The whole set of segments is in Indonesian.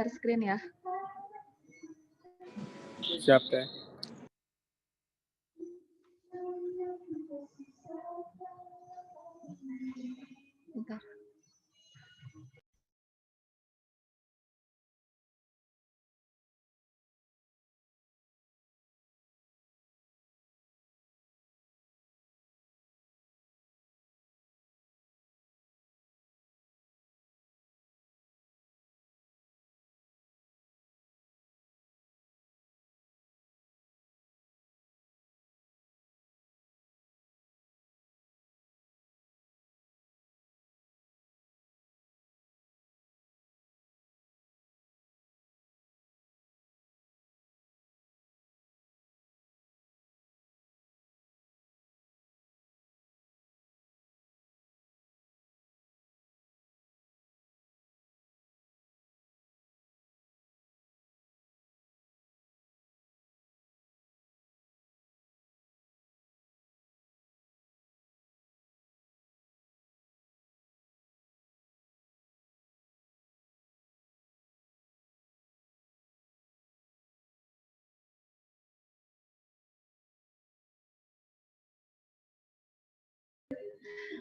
screen ya. Siap, Teh. Bentar.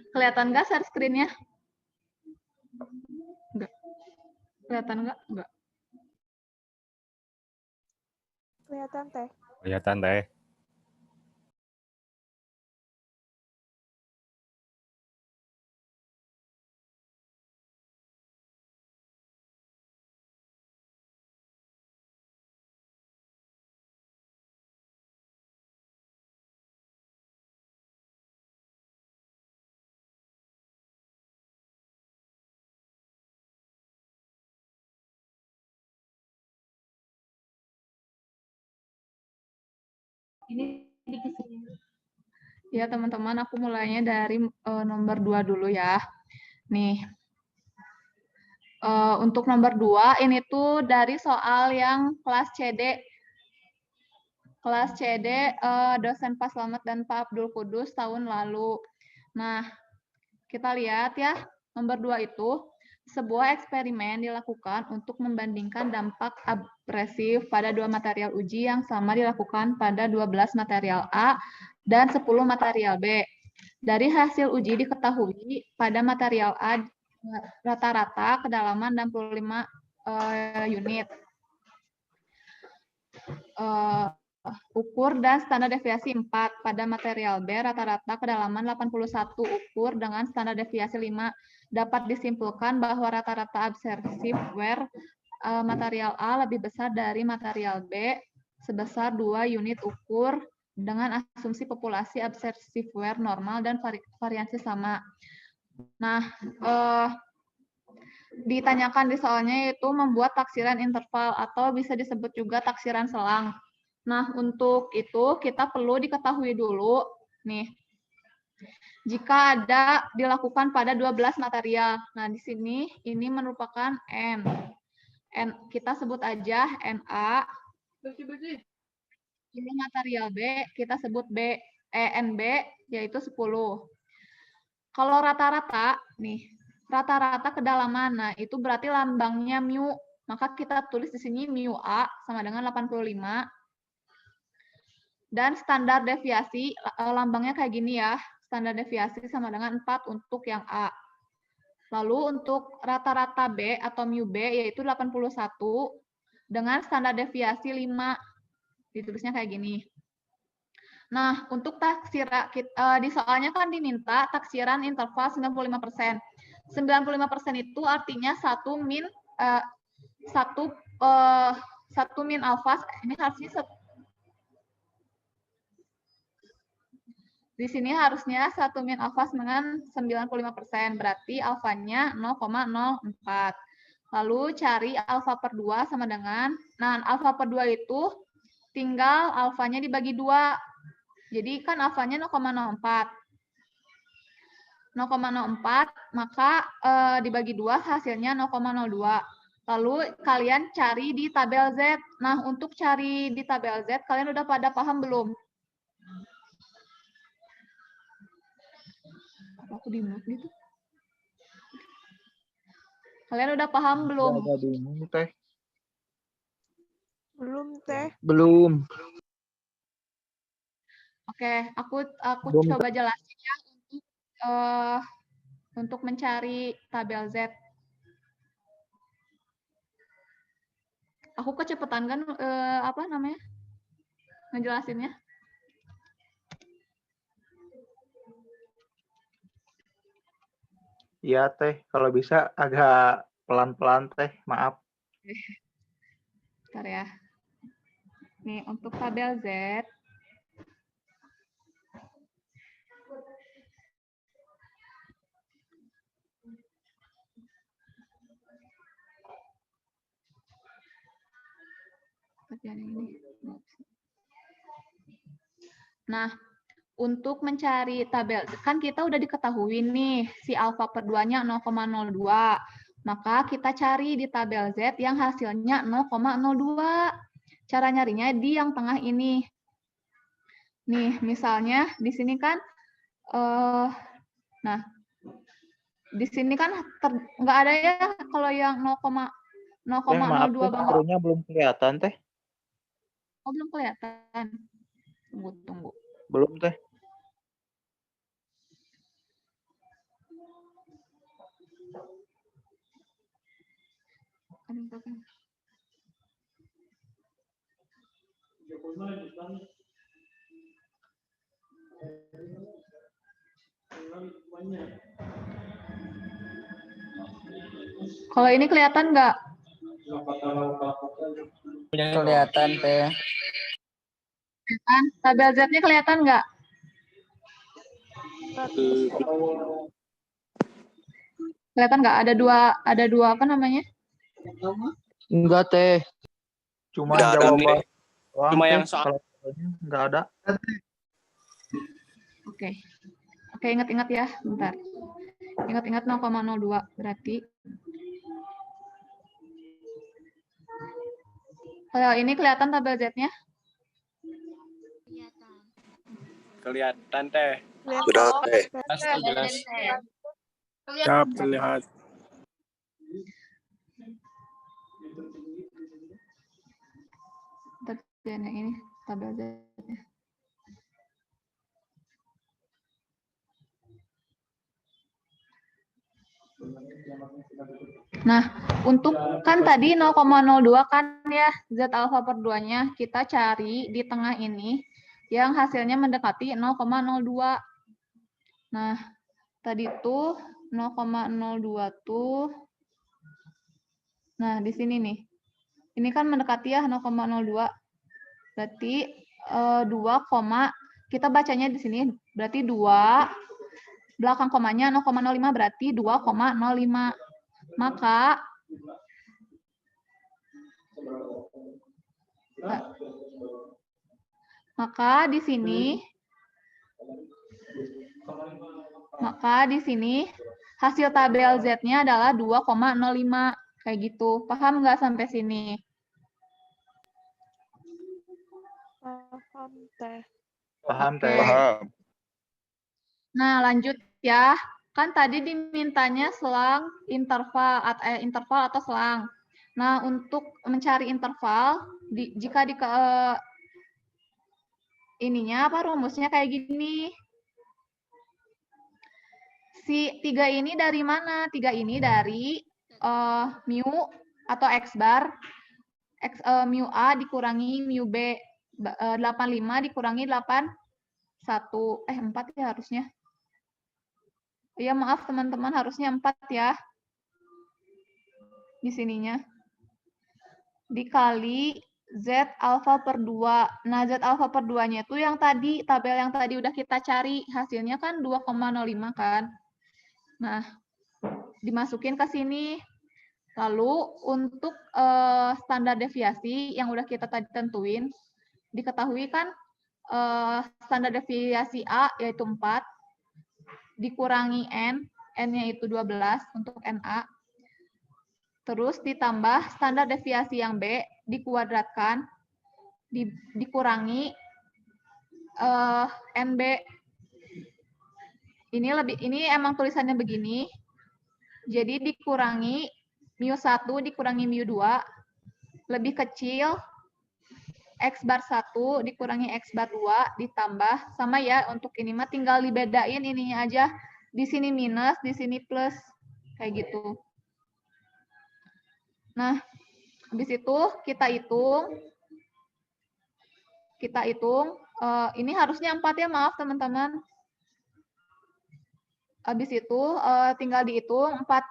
Kelihatan nggak share screen-nya? Enggak. Kelihatan nggak? Enggak. Kelihatan, Teh. Kelihatan, Teh. Ya, teman-teman, aku mulainya dari nomor 2 dulu ya. Nih, untuk nomor 2, ini tuh dari soal yang kelas CD. Kelas CD, dosen Pak Slamet dan Pak Abdul Kudus tahun lalu. Nah, kita lihat ya, nomor 2 itu, sebuah eksperimen dilakukan untuk membandingkan dampak abrasif pada 2 material uji yang sama dilakukan pada 12 material A dan 10 material B. Dari hasil uji diketahui pada material A rata-rata kedalaman 65 unit. Ukur dan standar deviasi 4. Pada material B rata-rata kedalaman 81 ukur dengan standar deviasi 5. Dapat disimpulkan bahwa rata-rata absorptive wear material A lebih besar dari material B sebesar 2 unit ukur dengan asumsi populasi absorptive wear normal dan variansi sama. Nah, ditanyakan di soalnya itu membuat taksiran interval atau bisa disebut juga taksiran selang. Nah, untuk itu kita perlu diketahui dulu nih. Jika ada dilakukan pada 12 material. Nah, di sini ini merupakan N. N kita sebut aja NA. Ini material B, kita sebut NB yaitu 10. Kalau rata-rata nih, rata-rata kedalaman. Nah, itu berarti lambangnya mu. Maka kita tulis di sini mu A sama dengan 85. Dan standar deviasi, lambangnya kayak gini ya. Standar deviasi sama dengan 4 untuk yang A. Lalu untuk rata-rata B atau mu B yaitu 81 dengan standar deviasi 5. Ditulisnya kayak gini. Nah, untuk taksiran, di soalnya kan diminta taksiran interval 95%. 95% itu artinya 1 min alfa, ini harusnya di sini harusnya 1 min alfa dengan 95%, berarti alfanya 0,04. Lalu cari alfa per 2 sama dengan, nah alfa per 2 itu tinggal alfanya dibagi 2. Jadi kan alfanya 0,04. 0,04, maka dibagi 2 hasilnya 0,02. Lalu kalian cari di tabel Z. Nah, untuk cari di tabel Z, kalian udah pada paham belum? Aku di mute gitu. Kalian udah paham belum? Ada bingung, Teh. Belum, Teh. Belum. Oke, aku Belum. coba jelasin ya untuk mencari tabel Z. Aku kecepatan kan apa namanya? Ngejelasinnya. Iya, Teh. Kalau bisa agak pelan-pelan, Teh. Maaf. Bentar ya. Nih, untuk tabel Z. Nah, untuk mencari tabel, kan kita udah diketahui nih, si alfa per 2-nya 0,02. Maka kita cari di tabel Z yang hasilnya 0,02. Cara nyarinya di yang tengah ini. Nih, misalnya di sini kan, nah, di sini kan nggak ada ya kalau yang 0,02 Maaf, Teh, banget. arrow-nya belum kelihatan, Teh. Oh, belum kelihatan. Tunggu. Belum, Teh. Kalau ini kelihatan nggak? Kelihatan, Teh. Kelihatan? Tabel Z-nya kelihatan nggak? Kelihatan nggak? Ada dua apa namanya? Enggak, Teh. Cuma Nggak ada, jawaban. Teh. Doang, Cuma Teh. yang soal. Kalau nggak ada. Oke, ingat-ingat ya, bentar. Ingat-ingat 0,02 berarti. Kalau ini kelihatan tabel Z-nya? Kelihatan, Teh. Sudah, Teh. Jelas. Siap, terlihat. Yang ini tabel Z-nya. Nah, untuk kan tadi 0,02 kan ya, Z alfa per 2-nya kita cari di tengah ini yang hasilnya mendekati 0,02. Nah, tadi tuh 0,02 tuh, nah di sini nih. Ini kan mendekati ya 0,02. Berarti 2, kita bacanya di sini berarti 2, belakang komanya 0,05 berarti 2,05. Maka di sini hasil tabel Z-nya adalah 2,05 kayak gitu. Paham nggak sampai sini? Paham, Teh. Paham, Oke. Teh. Paham. Nah, lanjut ya. Kan tadi dimintanya selang interval atau selang. Nah, untuk mencari interval, jika ininya apa rumusnya kayak gini. Si 3 ini dari mana? 3 ini dari mu atau X bar. Mu A dikurangi mu B. 85 dikurangi 81. 4 ya harusnya. Ya maaf teman-teman, harusnya 4 ya. Di sininya. Dikali Z alfa per 2. Nah, Z alfa per 2-nya itu yang tadi, tabel yang tadi udah kita cari. Hasilnya kan 2,05 kan. Nah, dimasukin ke sini. Lalu untuk standar deviasi yang udah kita tadi tentuin, diketahui kan standar deviasi A yaitu 4, dikurangi N, N-nya itu 12 untuk NA, terus ditambah standar deviasi yang B, dikuadratkan, dikurangi NB. Ini emang tulisannya begini, jadi dikurangi mu 1 dikurangi mu 2, lebih kecil X bar 1 dikurangi X bar 2 ditambah, sama ya, untuk ini mah tinggal dibedain ininya aja. Di sini minus, di sini plus. Kayak gitu. Nah, habis itu kita hitung. Ini harusnya 4 ya, maaf teman-teman. Habis itu tinggal dihitung 4,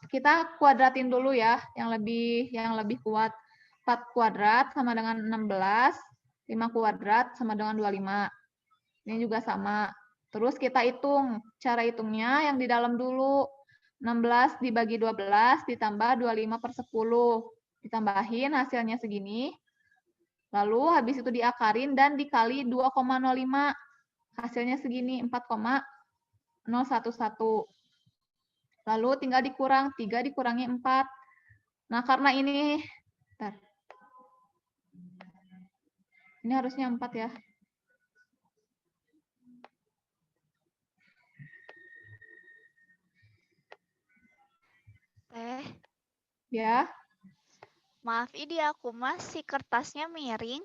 kita kuadratin dulu ya, yang lebih kuat. 4 kuadrat sama dengan 16, 5 kuadrat sama dengan 25. Ini juga sama. Terus kita hitung, cara hitungnya yang di dalam dulu. 16 dibagi 12 ditambah 25/10. Ditambahin hasilnya segini. Lalu habis itu diakarin dan dikali 2,05. Hasilnya segini, 4,011. Lalu tinggal dikurang, 3 dikurangi 4. Nah, karena ini, bentar. Ini harusnya 4 ya. Ya. Maaf, ini aku masih kertasnya miring.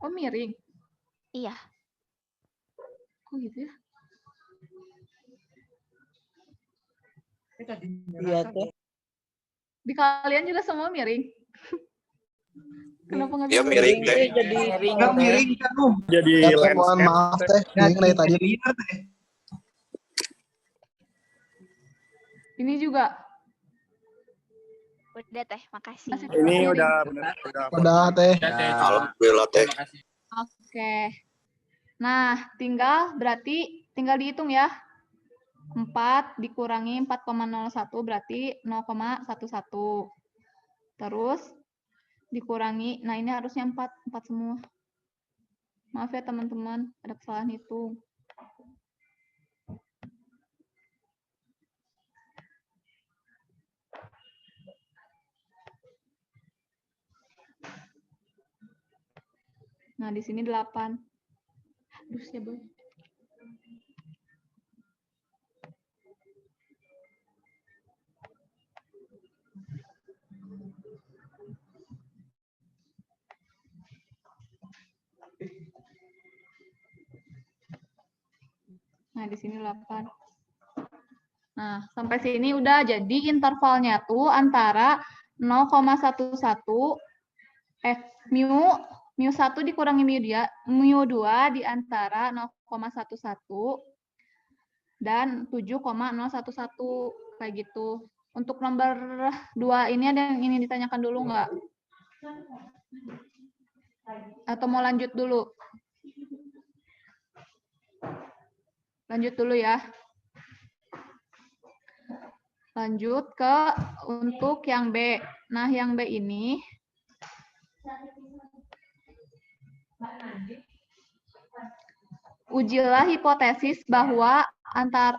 Oh, miring. Iya. Oh, gitu ya. Iya, Teh. Di kalian juga semua miring. Kenapa nggak Ya bisa miring deh. Jadi Nggak miring kan, Jadi Ya, Teh, lens. mohon maaf Teh. Miring dari tadi. Ini juga. Udah Teh, makasih. Masih Ini miring. udah benar. Udah Teh. Alhamdulillah teh. Oke. Nah, berarti tinggal dihitung ya. 4 dikurangi 4,01 berarti 0,11. Terus dikurangi, nah ini harusnya 4 semua. Maaf ya teman-teman, ada kesalahan hitung. Nah, di sini 8. Aduh, ya, Boy. Nah, di sini 8. Nah, sampai sini udah jadi intervalnya tuh antara 0,11 mu 1 dikurangi mu 2 di antara 0,11 dan 7,011 kayak gitu. Untuk nomor 2 ini ada yang ingin ditanyakan dulu nggak? Atau mau lanjut dulu? Lanjut dulu ya. Lanjut ke untuk yang B. Nah, yang B ini ujilah hipotesis bahwa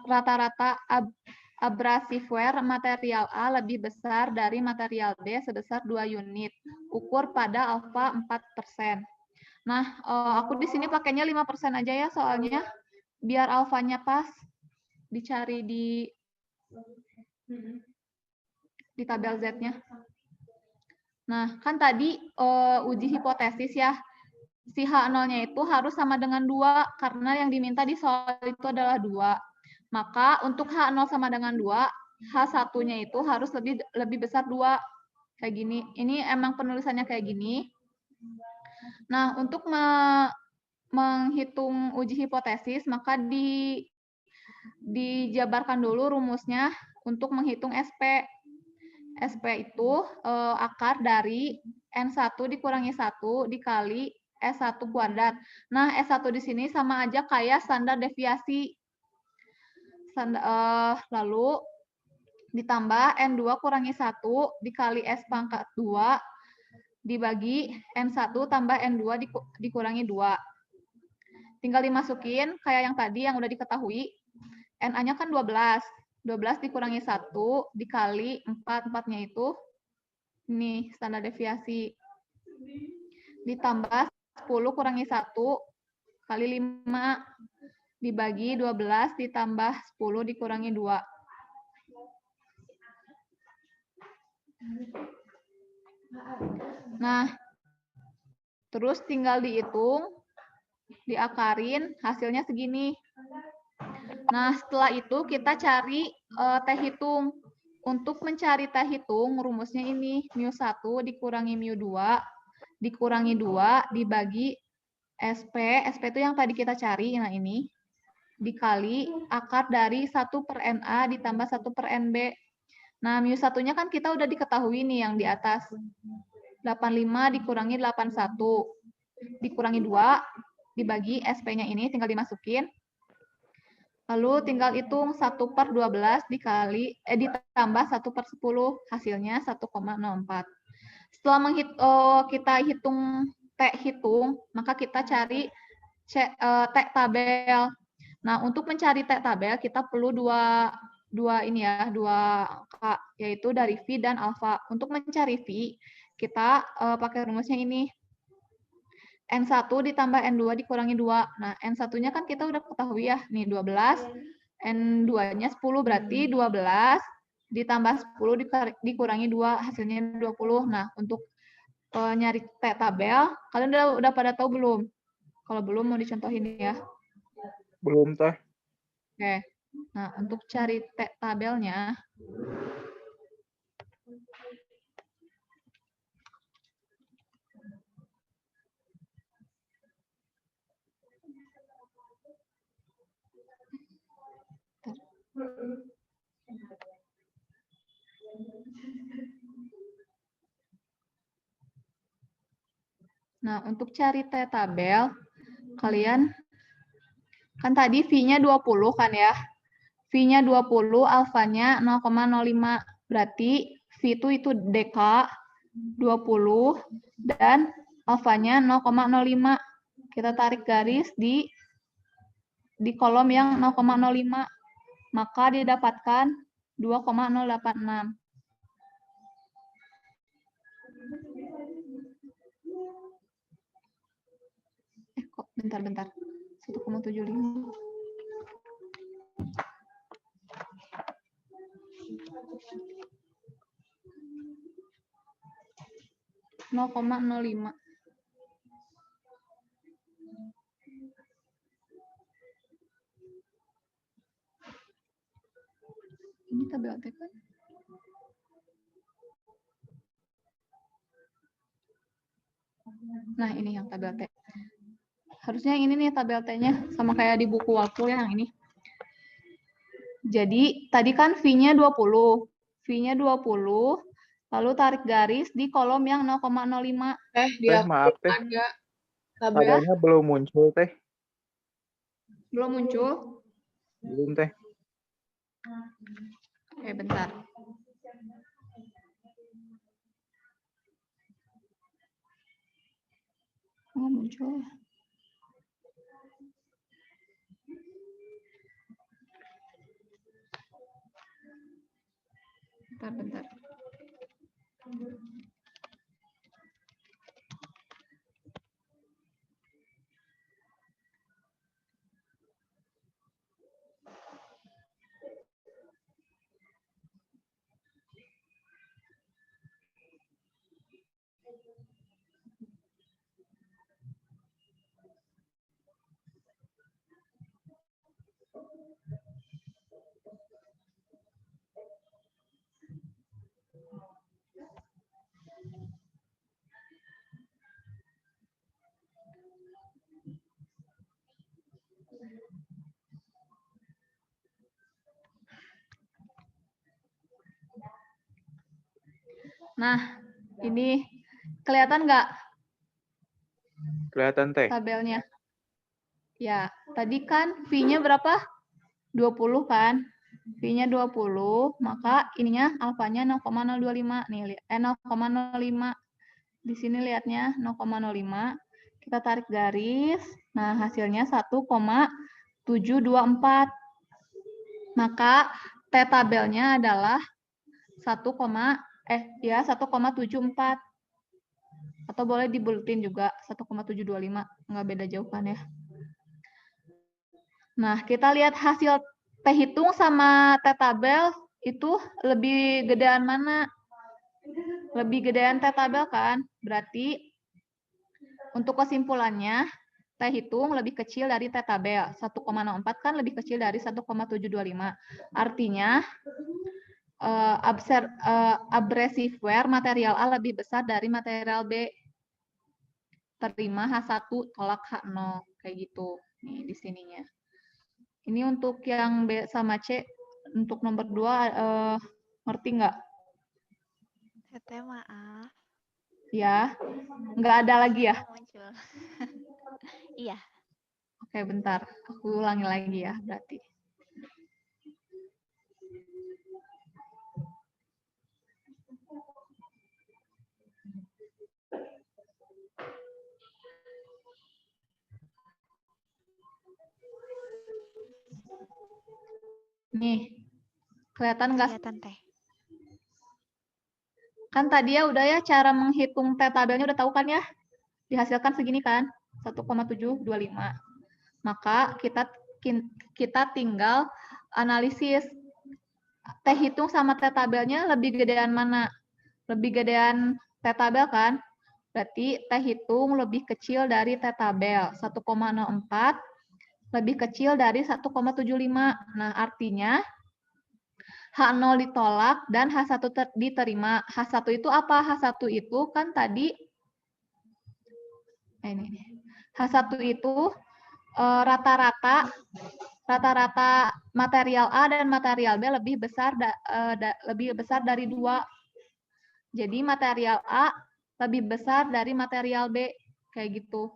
rata-rata abrasive wear material A lebih besar dari material B sebesar 2 unit. Ukur pada alfa 4%. Nah, aku di sini pakainya 5% aja ya soalnya. Biar alfanya pas. Dicari di tabel Z-nya. Nah, kan tadi uji hipotesis ya. Si H0-nya itu harus sama dengan 2, karena yang diminta di soal itu adalah 2. Maka untuk H0 sama dengan 2, H1-nya itu harus lebih besar 2. Kayak gini. Ini emang penulisannya kayak gini. Nah, untuk menghitung uji hipotesis, maka dijabarkan dulu rumusnya untuk menghitung SP. SP itu akar dari N1 dikurangi 1 dikali S1 kuadrat. Nah, S1 di sini sama aja kayak standar deviasi. Lalu ditambah N2 kurangi 1 dikali S pangkat 2 dibagi N1 tambah N2 dikurangi 2. Tinggal dimasukin kayak yang tadi yang udah diketahui. NA-nya kan 12. 12 dikurangi 1 dikali 4. 4-nya itu ini standar deviasi. Ditambah 10 kurangi 1 kali 5 dibagi 12 ditambah 10 dikurangi 2. Nah, Terus tinggal dihitung, diakarin, hasilnya segini. Nah, setelah itu kita cari T hitung. Untuk mencari T hitung, rumusnya ini, mu1 dikurangi mu2, dikurangi 2, dibagi SP. SP itu yang tadi kita cari, nah ini. Dikali akar dari 1 per NA ditambah 1 per NB. Nah, mu1-nya kan kita udah diketahui nih yang di atas. 85 dikurangi 81. Dikurangi 2, dibagi SP-nya ini, tinggal dimasukin. Lalu tinggal hitung 1 per 12 ditambah 1 per 10, hasilnya 1,04. Setelah kita hitung T hitung, maka kita cari T tabel. Nah, untuk mencari T tabel, kita perlu dua angka, yaitu dari V dan alfa. Untuk mencari V, kita pakai rumusnya ini. N1 ditambah N2 dikurangi 2. Nah, N1-nya kan kita udah ketahui ya, nih 12. N2-nya 10, berarti 12 ditambah 10 dikurangi 2, hasilnya 20. Nah, untuk nyari T tabel, kalian udah pada tahu belum? Kalau belum, mau dicontohin ya. Belum teh. Oke. Nah, untuk cari T tabelnya, nah, untuk cari T tabel, kalian kan tadi V-nya 20 kan ya. V-nya 20, alfanya 0,05. Berarti V itu DK 20 dan alfanya 0,05. Kita tarik garis di kolom yang 0,05. Maka didapatkan 2,086. Kok bentar. 1,75. Ini tabel T kan? Nah, ini yang tabel T. Harusnya yang ini nih tabel T-nya, sama kayak di buku waktu yang ini. Jadi, tadi kan V-nya 20. V-nya 20, lalu tarik garis di kolom yang 0,05. Teh, maaf teh. Ada tabel. Tabelnya belum muncul teh. Belum muncul? Belum teh. Oke, bentar. Oh, muncul. Bentar. Nah, ini kelihatan nggak Kelihatan teh. tabelnya? Ya, tadi kan V-nya berapa? 20 kan? V-nya 20, maka ininya alfanya 0,025. Nih, 0,05. Di sini lihatnya 0,05. Kita tarik garis. Nah, hasilnya 1,724. Maka T tabelnya adalah 1,74. Atau boleh dibuletin juga 1,725, nggak beda jauh kan ya. Nah, kita lihat hasil T hitung sama T tabel itu lebih gedean mana? Lebih gedean T tabel kan? Berarti Untuk kesimpulannya, T hitung lebih kecil dari T tabel. 1,04 kan lebih kecil dari 1,725. Artinya, abrasive wear material A lebih besar dari material B. Terima H1 tolak H0. Kayak gitu. Nih di sininya. Ini untuk yang B sama C. Untuk nomor 2, ngerti nggak? Teteh maaf. Ya, nggak ada lagi ya? Muncul. Iya. Oke, bentar. Aku ulangi lagi ya, berarti. Nih, kelihatan nggak? Kelihatan teh. Kan tadi ya udah ya cara menghitung T tabelnya udah tahu kan ya? Dihasilkan segini kan? 1,725. Maka kita tinggal analisis T hitung sama T tabelnya lebih gedean mana? Lebih gedean T tabel kan? Berarti T hitung lebih kecil dari T tabel. 1,04 lebih kecil dari 1,75. Nah, artinya H0 ditolak dan H1 diterima. H1 itu apa? H1 itu kan tadi ini. H1 itu rata-rata material A dan material B lebih besar dari 2. Jadi material A lebih besar dari material B. Kayak gitu.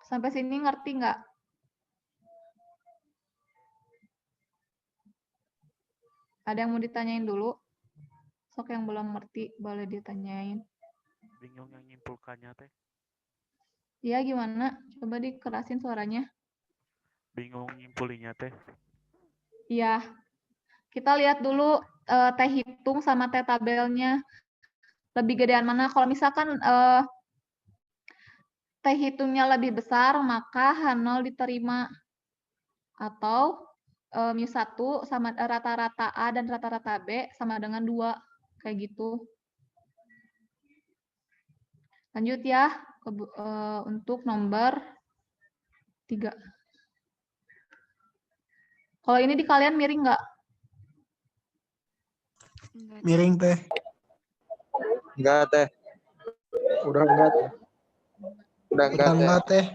Sampai sini ngerti nggak? Ada yang mau ditanyain dulu? Sok yang belum ngerti, boleh ditanyain. Bingung yang nyimpulkannya teh. Iya, gimana? Coba dikerasin suaranya. Bingung nyimpulinya teh. Iya. Kita lihat dulu T hitung sama T tabelnya. Lebih gedean mana? Kalau misalkan T hitungnya lebih besar, maka H0 diterima. Atau μ1 sama rata-rata A dan rata-rata B sama dengan 2. Kayak gitu. Lanjut ya, untuk nomor 3. Kalau ini di kalian miring nggak? Miring teh. Enggak, Teh. Udah enggak Teh. Udah enggak, Teh. Enggak teh.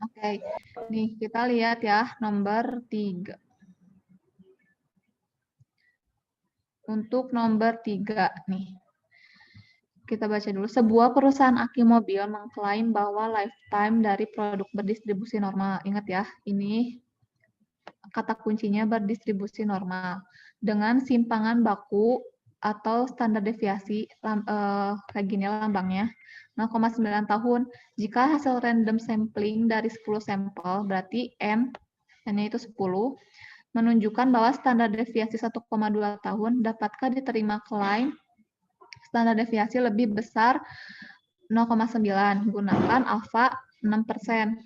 Oke, nih kita lihat ya nomor 3. Untuk nomor 3 nih. Kita baca dulu. Sebuah perusahaan aki mobil mengklaim bahwa lifetime dari produk berdistribusi normal. Ingat ya, ini kata kuncinya berdistribusi normal. Dengan simpangan baku atau standar deviasi, kayak gini lambangnya, 0,9 tahun. Jika hasil random sampling dari 10 sampel, berarti N-nya itu 10, menunjukkan bahwa standar deviasi 1,2 tahun, dapatkah diterima klaim standar deviasi lebih besar 0,9. Gunakan alfa 6%.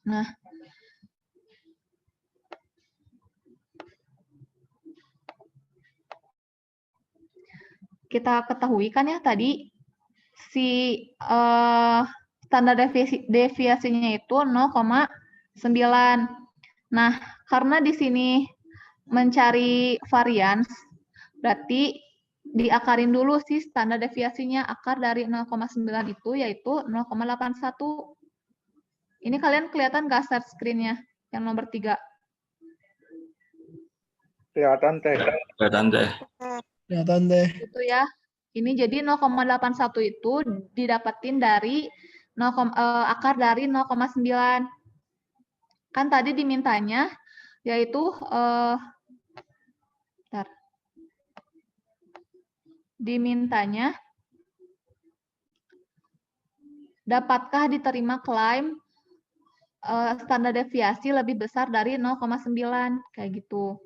Nah, kita ketahui kan ya tadi si standar deviasinya itu 0,9. Nah, karena di sini mencari varians, berarti diakarin dulu sih standar deviasinya. Akar dari 0,9 itu yaitu 0,81. Ini kalian kelihatan nggak share screen-nya yang nomor 3? Kelihatan Teh. Kelihatan, Teh. Kelihatan teh. Itu ya. Ini jadi 0,81 itu didapetin dari akar dari 0,9. Kan tadi dimintanya yaitu dimintanya dapatkah diterima klaim standar deviasi lebih besar dari 0,9 kayak gitu.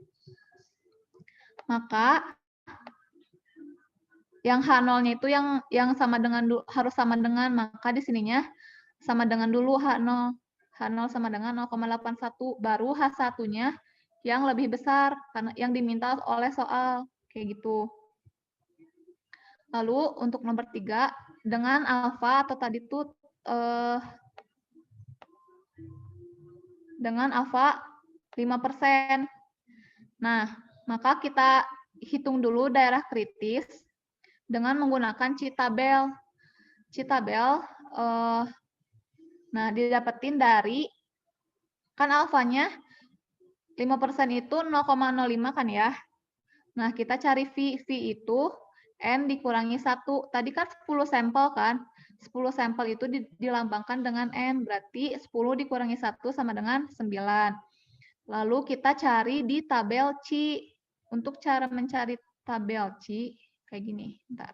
Maka yang H0-nya itu yang sama dengan harus sama dengan, maka di sininya sama dengan dulu H0. H0 sama dengan 0,81, baru H1-nya yang lebih besar karena yang diminta oleh soal kayak gitu. Lalu untuk nomor 3, dengan alfa atau tadi itu dengan alfa 5%. Nah, maka kita hitung dulu daerah kritis dengan menggunakan Citabel. Citabel, nah didapetin dari, kan alfanya 5% itu 0,05 kan ya. Nah, kita cari V. V itu N dikurangi 1. Tadi kan 10 sampel kan. 10 sampel itu dilambangkan dengan N. Berarti 10 dikurangi 1 sama dengan 9. Lalu kita cari di tabel C. Untuk cara mencari tabel C, kayak gini. Bentar.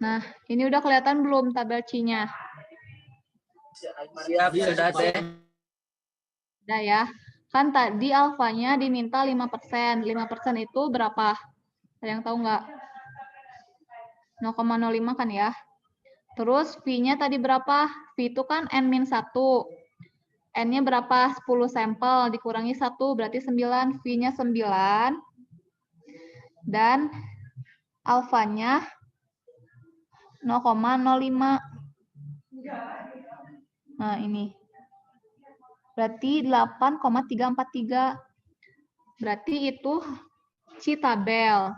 Nah, ini udah kelihatan belum tabel C-nya? Siap, sudah teh. Udah ya. Kan tadi alfanya diminta 5%. 5% itu berapa? Ada yang tahu nggak? 0,05 kan ya. Terus V-nya tadi berapa? V itu kan N-1. N-nya berapa? 10 sampel. Dikurangi 1 berarti 9. V-nya 9. Dan alfanya 0,05. Nah, ini. Berarti 8,343. Berarti itu Citabel.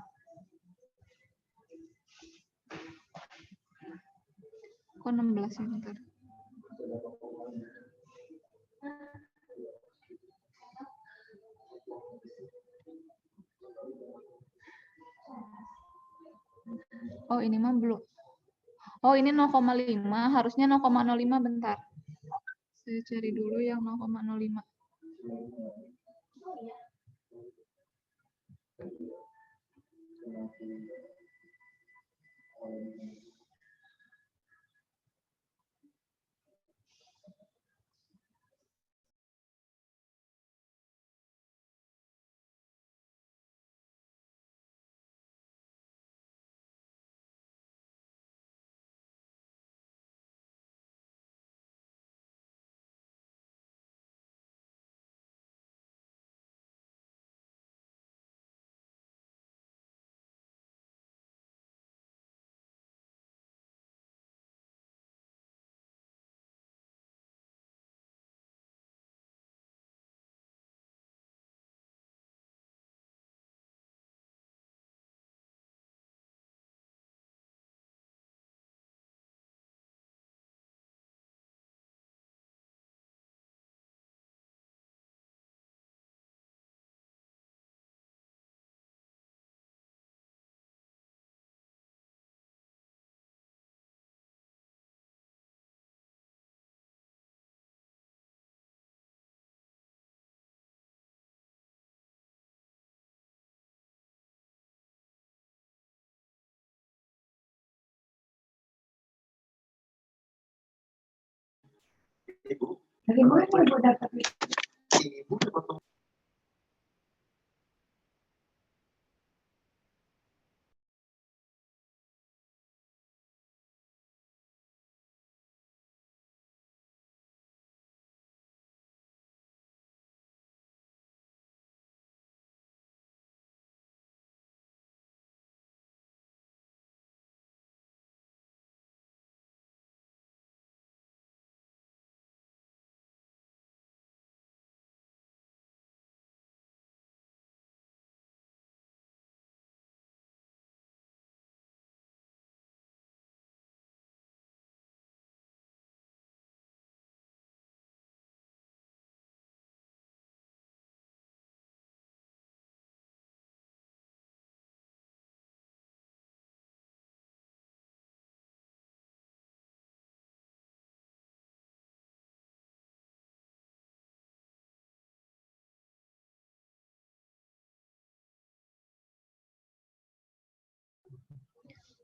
Kok 16 ya, bentar. Oh, ini mah belum. Oh, ini 0,5. Harusnya 0,05, bentar. Saya cari dulu yang 0,05.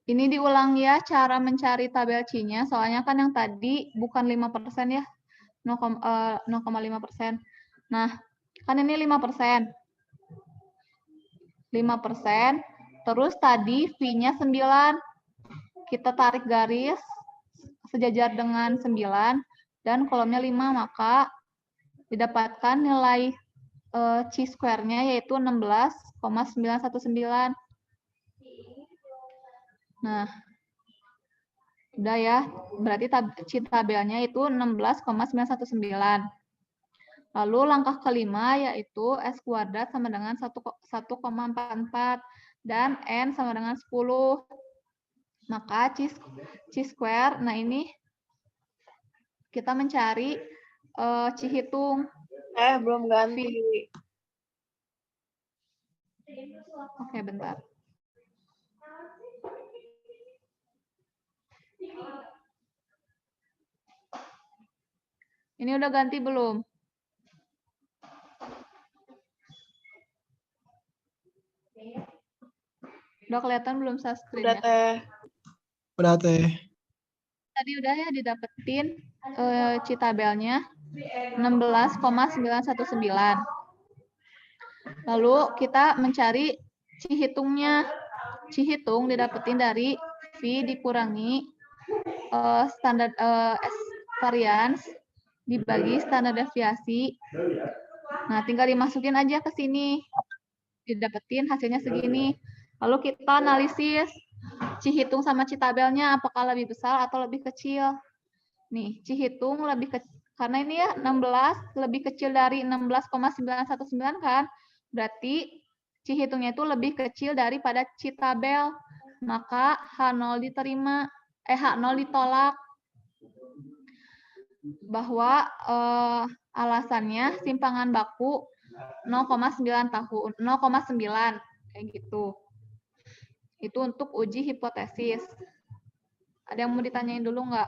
Ini diulang ya cara mencari tabel C-nya, soalnya kan yang tadi bukan 5% ya, 0,5%. Nah, kan ini 5%. 5%, terus tadi V-nya 9. Kita tarik garis sejajar dengan 9 dan kolomnya 5, maka didapatkan nilai C-square-nya yaitu 16,919. Nah, udah ya, berarti tabelnya itu 16,919. Lalu langkah kelima yaitu S kuadrat sama dengan 1,44 dan N sama dengan 10. Maka C-square, nah ini kita mencari Cihitung. Belum ganti. Oke, bentar. Ini udah ganti belum? Udah kelihatan belum screen-nya? Udah, Teh. Udah, Teh. Tadi udah ya didapetin C-tabelnya 16,919. Lalu kita mencari Cihitungnya. Cihitung didapetin dari V dikurangi standar variance dibagi standar deviasi. Nah, tinggal dimasukin aja ke sini. Didapetin hasilnya segini. Lalu kita analisis Cihitung sama Citabelnya apakah lebih besar atau lebih kecil. Nih, Cihitung lebih kecil karena ini ya 16 lebih kecil dari 16,919 kan. Berarti Cihitungnya itu lebih kecil daripada Citabel. Maka H0 diterima, H0 ditolak. Bahwa alasannya simpangan baku 0,9 tahun, 0,9 kayak gitu. Itu untuk uji hipotesis. Ada yang mau ditanyain dulu nggak?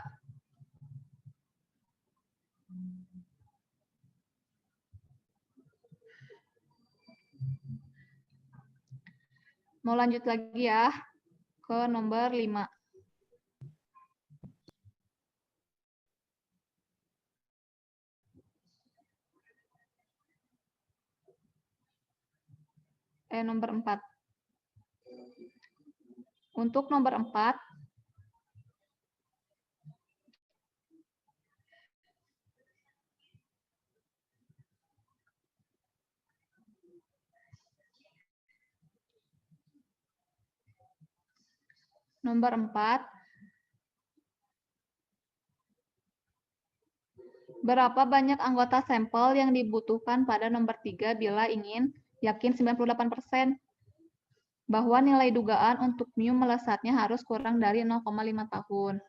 Mau lanjut lagi ya ke nomor 5. Nomor 4. Untuk nomor 4, berapa banyak anggota sampel yang dibutuhkan pada nomor 3 bila ingin yakin 98% bahwa nilai dugaan untuk mu melesatnya harus kurang dari 0,5 tahun.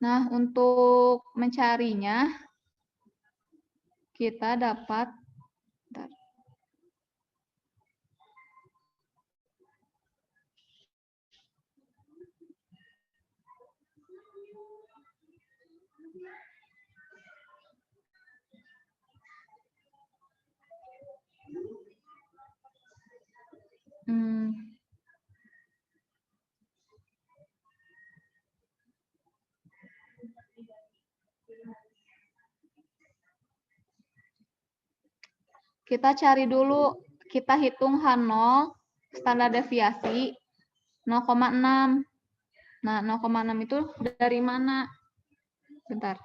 Nah, untuk mencarinya, kita dapat kita cari dulu, kita hitung H0, standar deviasi 0,6. Nah, 0,6 itu dari mana? Bentar.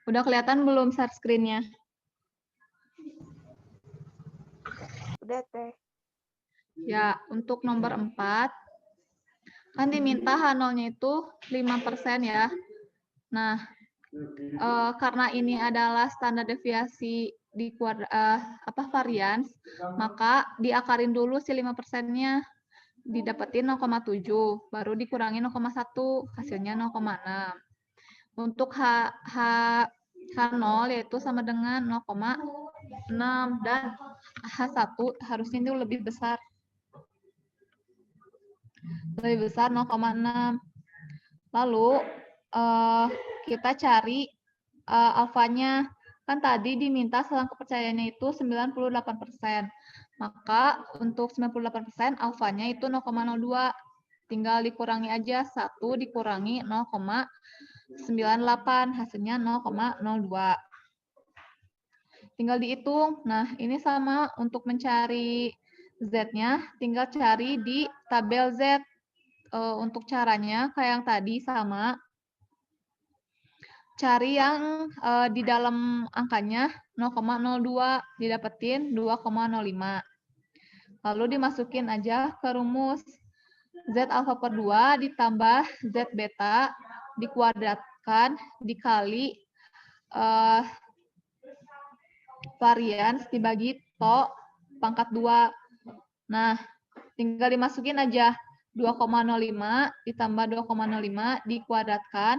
Udah kelihatan belum share screen-nya? Udah teh. Ya, untuk nomor 4, kan diminta H0-nya itu 5% ya. Nah, karena ini adalah standar deviasi di varians, maka diakarin dulu si 5%-nya, didapetin 0,7, baru dikurangi 0,1, hasilnya 0,6. Untuk H0 yaitu sama dengan 0,6 dan H1 harusnya itu lebih besar. Lebih besar 0,6. Lalu kita cari alfanya. Kan tadi diminta selang kepercayaannya itu 98%. Maka untuk 98% alfanya itu 0,02. Tinggal dikurangi aja 1 dikurangi 0,98, hasilnya 0,02. Tinggal dihitung. Nah, ini sama untuk mencari Z-nya, tinggal cari di tabel Z. Untuk caranya kayak yang tadi sama. Cari yang di dalam angkanya 0,02, didapetin 2,05. Lalu dimasukin aja ke rumus. Z alfa per 2 ditambah Z beta dikuadratkan dikali varians dibagi to pangkat 2. Nah, tinggal dimasukin aja 2,05 ditambah 2,05 dikuadratkan,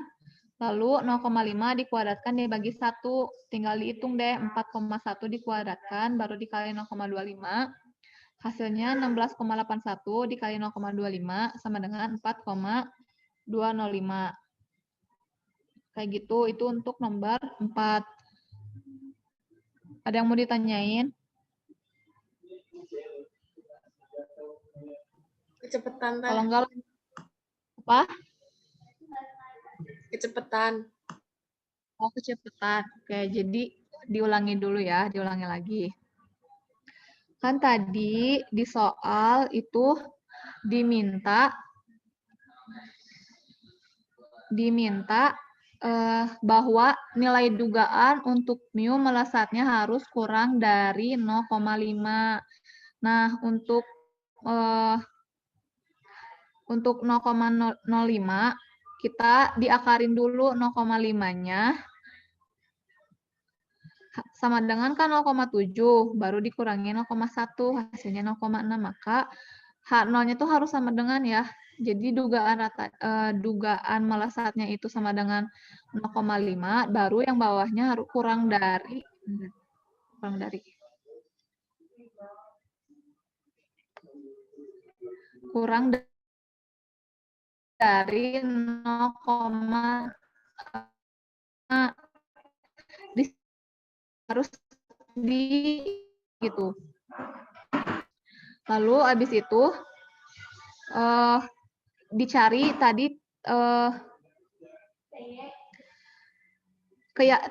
lalu 0,5 dikuadratkan dibagi 1. Tinggal dihitung deh, 4,1 dikuadratkan, baru dikali 0,25. Hasilnya 16,81 dikali 0,25 sama dengan 4,205. Kayak gitu, itu untuk nomor 4. Ada yang mau ditanyain? Kecepatan teh. Kalau enggak, apa? Kecepatan. Oh, kecepatan. Oke, jadi diulangi dulu ya, diulangi lagi. Kan tadi di soal itu diminta bahwa nilai dugaan untuk mu melesatnya harus kurang dari 0,5. Nah, untuk 0,05 kita diakarin dulu 0,5-nya sama dengan kan 0,7, baru dikurangi 0,1, hasilnya 0,6, maka H0-nya itu harus sama dengan ya. Jadi dugaan melesatnya itu sama dengan 0,5, baru yang bawahnya harus kurang dari 0,5 harus gitu. Lalu habis itu dicari tadi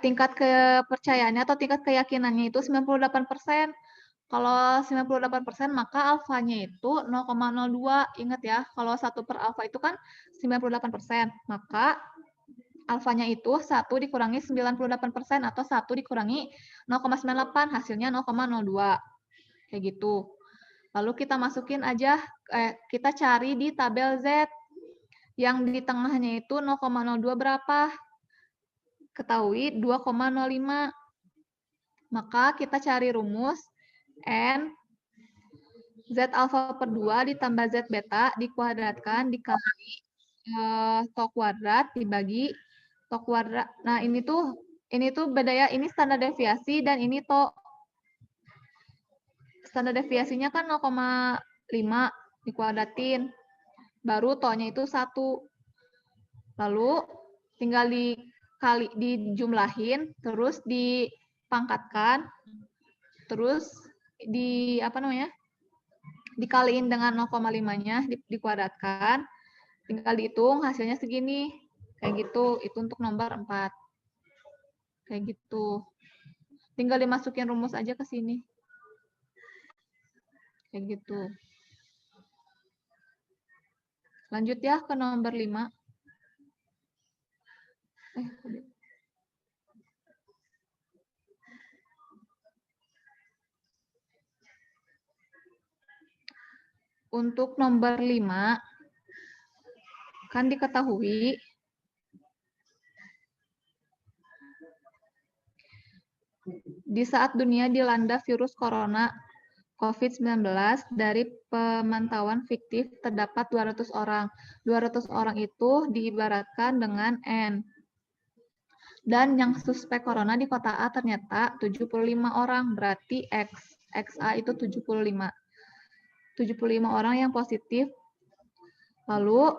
tingkat kepercayaannya atau tingkat keyakinannya itu 98%. Kalau 98% maka alfanya itu 0,02. Ingat ya, kalau 1 per alfa itu kan 98%. Maka alfanya itu 1 dikurangi 98% atau 1 dikurangi 0,98, hasilnya 0,02. Kayak gitu. Lalu kita masukin aja, kita cari di tabel Z. Yang di tengahnya itu 0,02 berapa? Ketahui 2,05. Maka kita cari rumus N Z alfa per 2 ditambah Z beta dikuadratkan dikali to kuadrat dibagi to kuadrat. Nah, ini tuh beda ya, ini standar deviasi dan ini to. Standar deviasinya kan 0,5 dikuadratin. Baru to-nya itu 1. Lalu tinggal dijumlahin, terus dipangkatkan, terus dikaliin dengan 0,5-nya dikuadratkan, tinggal dihitung hasilnya segini. Kayak gitu, itu untuk nomor 4. Kayak gitu. Tinggal dimasukin rumus aja ke sini. Kayak gitu. Lanjut ya ke nomor 5. untuk nomor 5, kan diketahui di saat dunia dilanda virus corona COVID-19, dari pemantauan fiktif terdapat 200 orang. 200 orang itu diibaratkan dengan N. Dan yang suspek corona di kota A ternyata 75 orang, berarti XA itu 75. 75 orang yang positif. Lalu,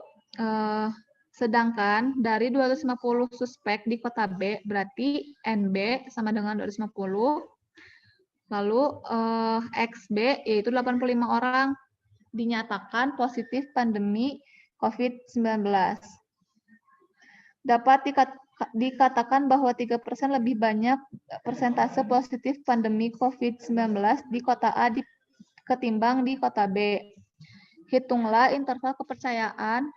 sedangkan dari 250 suspek di kota B, berarti NB sama dengan 250. Lalu XB yaitu 85 orang dinyatakan positif pandemi COVID-19. Dapat dikatakan bahwa 3% lebih banyak persentase positif pandemi COVID-19 di kota A ketimbang di kota B. Hitunglah interval kepercayaan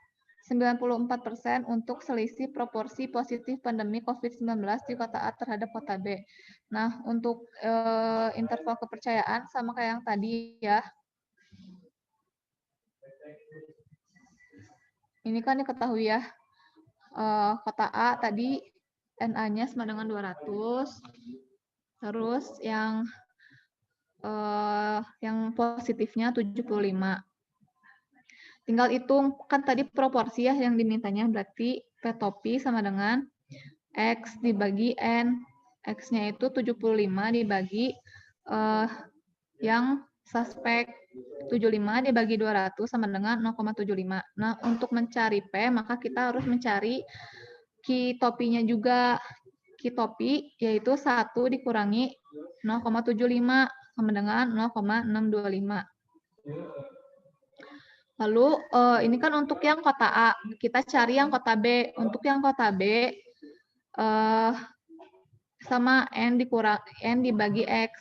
94% untuk selisih proporsi positif pandemi COVID-19 di kota A terhadap kota B. Nah, untuk interval kepercayaan sama kayak yang tadi ya. Ini kan diketahui ya, kota A tadi NA-nya sama dengan 200, terus yang positifnya 75. Tinggal hitung, kan tadi proporsi ya yang dimintanya, berarti P topi sama dengan X dibagi N. X-nya itu 75 dibagi yang suspek. 75 dibagi 200 sama dengan 0,75. Nah, untuk mencari P, maka kita harus mencari Q topinya juga. Q topi yaitu 1 dikurangi 0,75 sama dengan 0,625. Lalu ini kan untuk yang kota A, kita cari yang kota B. Untuk yang kota B sama N dibagi X.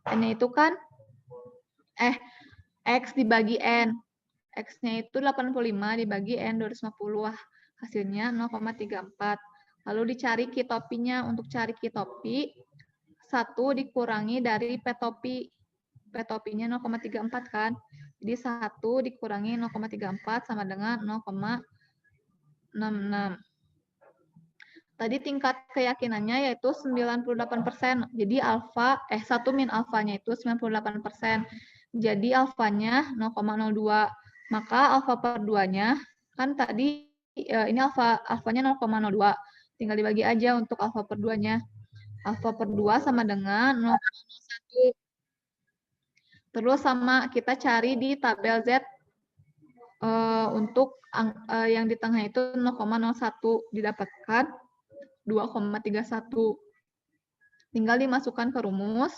N-nya itu kan X dibagi N. X-nya itu 85 dibagi N 250. Wah, hasilnya 0,34. Lalu dicari Q topinya. Untuk cari Q topi, 1 dikurangi dari P topi. P topinya 0,34 kan. Jadi 1 dikurangi 0,34 sama dengan 0,66. Tadi tingkat keyakinannya yaitu 98%. Jadi 1 min alfanya itu 98%. Jadi alfanya 0,02. Maka alfa per 2-nya, kan tadi ini alfanya 0,02. Tinggal dibagi aja untuk alfa per 2-nya. Alfa per 2 sama dengan 0,01. Terus sama kita cari di tabel Z untuk yang di tengah itu 0,01 didapatkan 2,31. Tinggal dimasukkan ke rumus.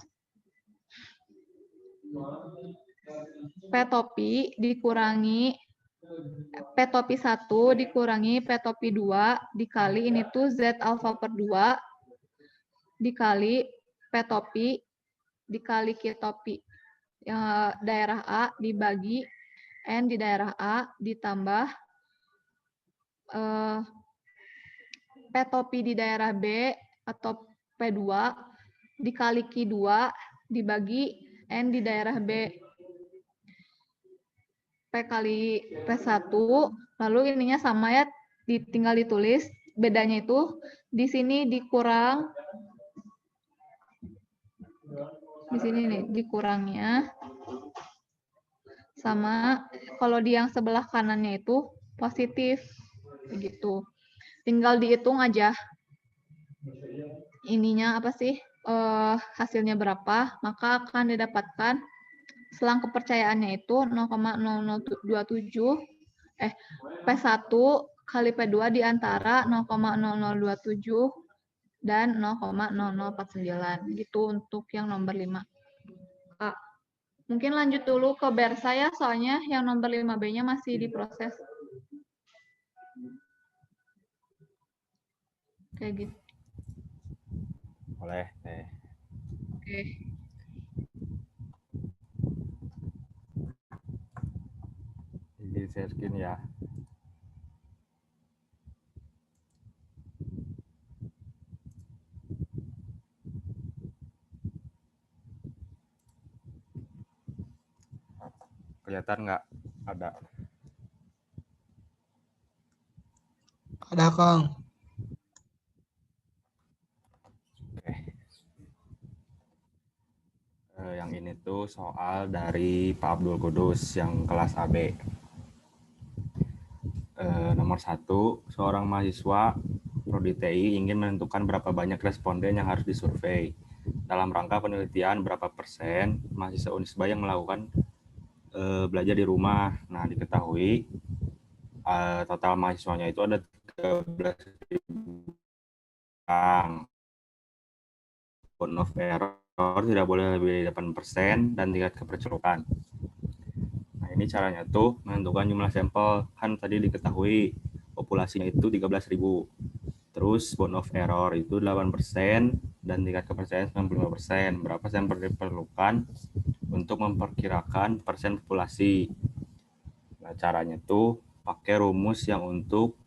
P topi dikurangi P topi 1 dikurangi P topi 2 dikali ini tuh Z alfa per 2 dikali P topi dikali Q topi daerah A dibagi N di daerah A ditambah P topi di daerah B atau P2 dikali Q2 dibagi N di daerah B. P kali P1, lalu ininya sama ya, tinggal ditulis. Bedanya itu di sini dikurang, di sini nih dikurangnya, sama kalau di yang sebelah kanannya itu positif, gitu. Tinggal dihitung aja ininya apa sih, hasilnya berapa, maka akan didapatkan selang kepercayaannya itu 0,0027 P1 kali P2 di antara 0,0027 dan 0,0049 gitu untuk yang nomor 5. Mungkin lanjut dulu ke Bersa ya, soalnya yang nomor 5B-nya masih diproses. Kayak gitu. Boleh, Teh. Oke. Di-share-in ya. Kelihatan nggak Ada. Ada, Kang. Oke. Yang ini tuh soal dari Pak Abdul Kudus yang kelas AB. Nomor 1, seorang mahasiswa Prodi TI ingin menentukan berapa banyak responden yang harus disurvei. Dalam rangka penelitian berapa persen mahasiswa Unisba yang melakukan belajar di rumah. Nah, diketahui total mahasiswanya itu ada 13.000 orang. Bound of error tidak boleh lebih dari 8% dan tingkat kepercayaan. Nah, ini caranya tuh menentukan jumlah sampel. Kan tadi diketahui populasinya itu 13.000. Terus bound of error itu 8% dan tingkat kepercayaan 95%. Berapa sampel diperlukan untuk memperkirakan persen populasi? Nah, caranya tuh pakai rumus yang untuk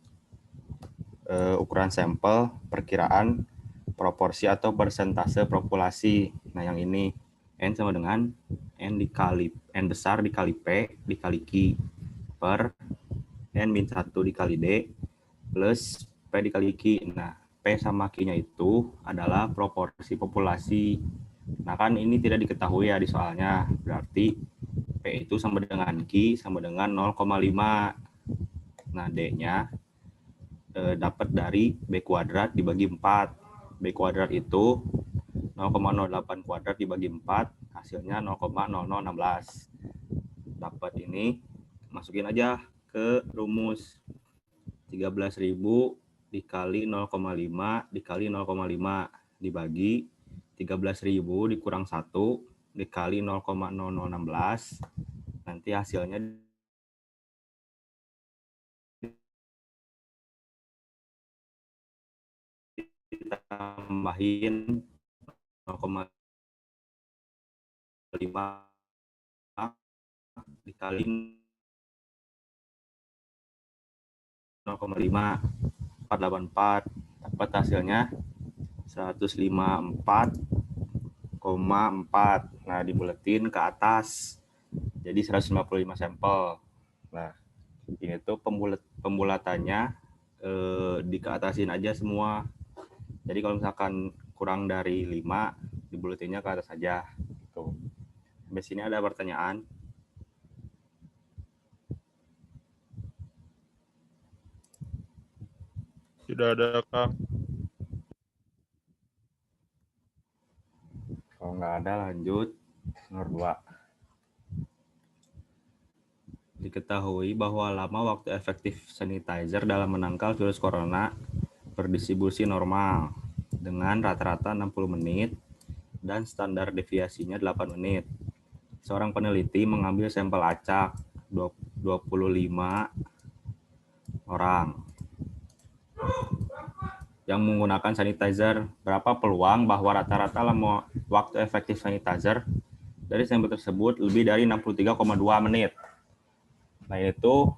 ukuran sampel perkiraan proporsi atau persentase populasi. Nah, yang ini N sama dengan N besar dikali P dikali Q per N-1 dikali D plus P dikali Q. Nah, P sama Q-nya itu adalah proporsi populasi. Nah, kan ini tidak diketahui ya di soalnya. Berarti P itu sama dengan Q sama dengan 0,5. Nah, D-nya dapat dari B kuadrat dibagi 4. B kuadrat itu 0,08 kuadrat dibagi 4, hasilnya 0,0016. Dapat ini, masukin aja ke rumus. 13.000 dikali 0,5 dikali 0,5 dibagi 13.000 dikurang 1 dikali 0,0016. Nanti hasilnya ditambahin 0,5 dikali 0,5 484, dapat hasilnya 154,4. Nah, dibuletin ke atas jadi 155 sampel. Nah, ini tuh pembulatannya di ke atasin aja semua. Jadi kalau misalkan kurang dari 5, dibuletinnya ke atas saja. Gitu. Sampai sini ada pertanyaan? Tidak ada, Kang. Kalau nggak ada, lanjut. Nomor 2. Diketahui bahwa lama waktu efektif sanitizer dalam menangkal virus corona berdistribusi normal dengan rata-rata 60 menit dan standar deviasinya 8 menit. Seorang peneliti mengambil sampel acak 25 orang yang menggunakan sanitizer. Berapa peluang bahwa rata-rata lama waktu efektif sanitizer dari sampel tersebut lebih dari 63,2 menit? Nah, itu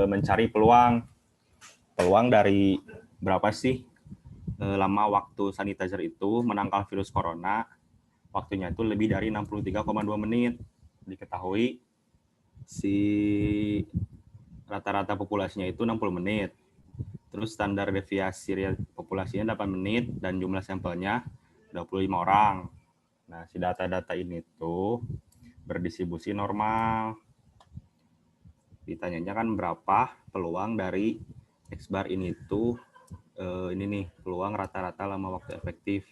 mencari peluang dari berapa sih lama waktu sanitizer itu menangkal virus corona. Waktunya itu lebih dari 63,2 menit. Diketahui si rata-rata populasinya itu 60 menit. Terus standar deviasi populasinya 8 menit dan jumlah sampelnya 25 orang. Nah, si data-data ini tuh berdistribusi normal. Ditanyanya kan berapa peluang dari X bar ini tuh ini nih peluang rata-rata lama waktu efektif.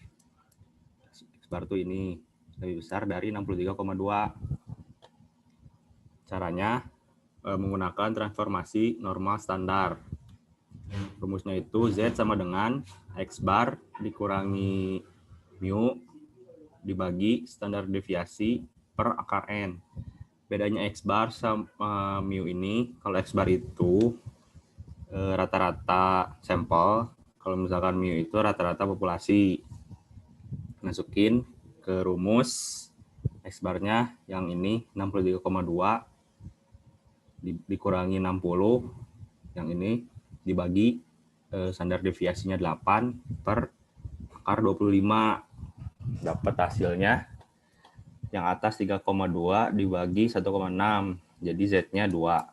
X bar tuh ini lebih besar dari 63,2. Caranya menggunakan transformasi normal standar. Rumusnya itu Z sama dengan X bar dikurangi mu dibagi standar deviasi per akar N. Bedanya X bar sama mu ini, kalau X bar itu rata-rata sampel, kalau misalkan mu itu rata-rata populasi. Masukin ke rumus, X barnya yang ini 63,2 dikurangi 60, yang ini dibagi standar deviasinya 8 per akar 25. Dapat hasilnya yang atas 3,2 dibagi 1,6. Jadi Z-nya 2.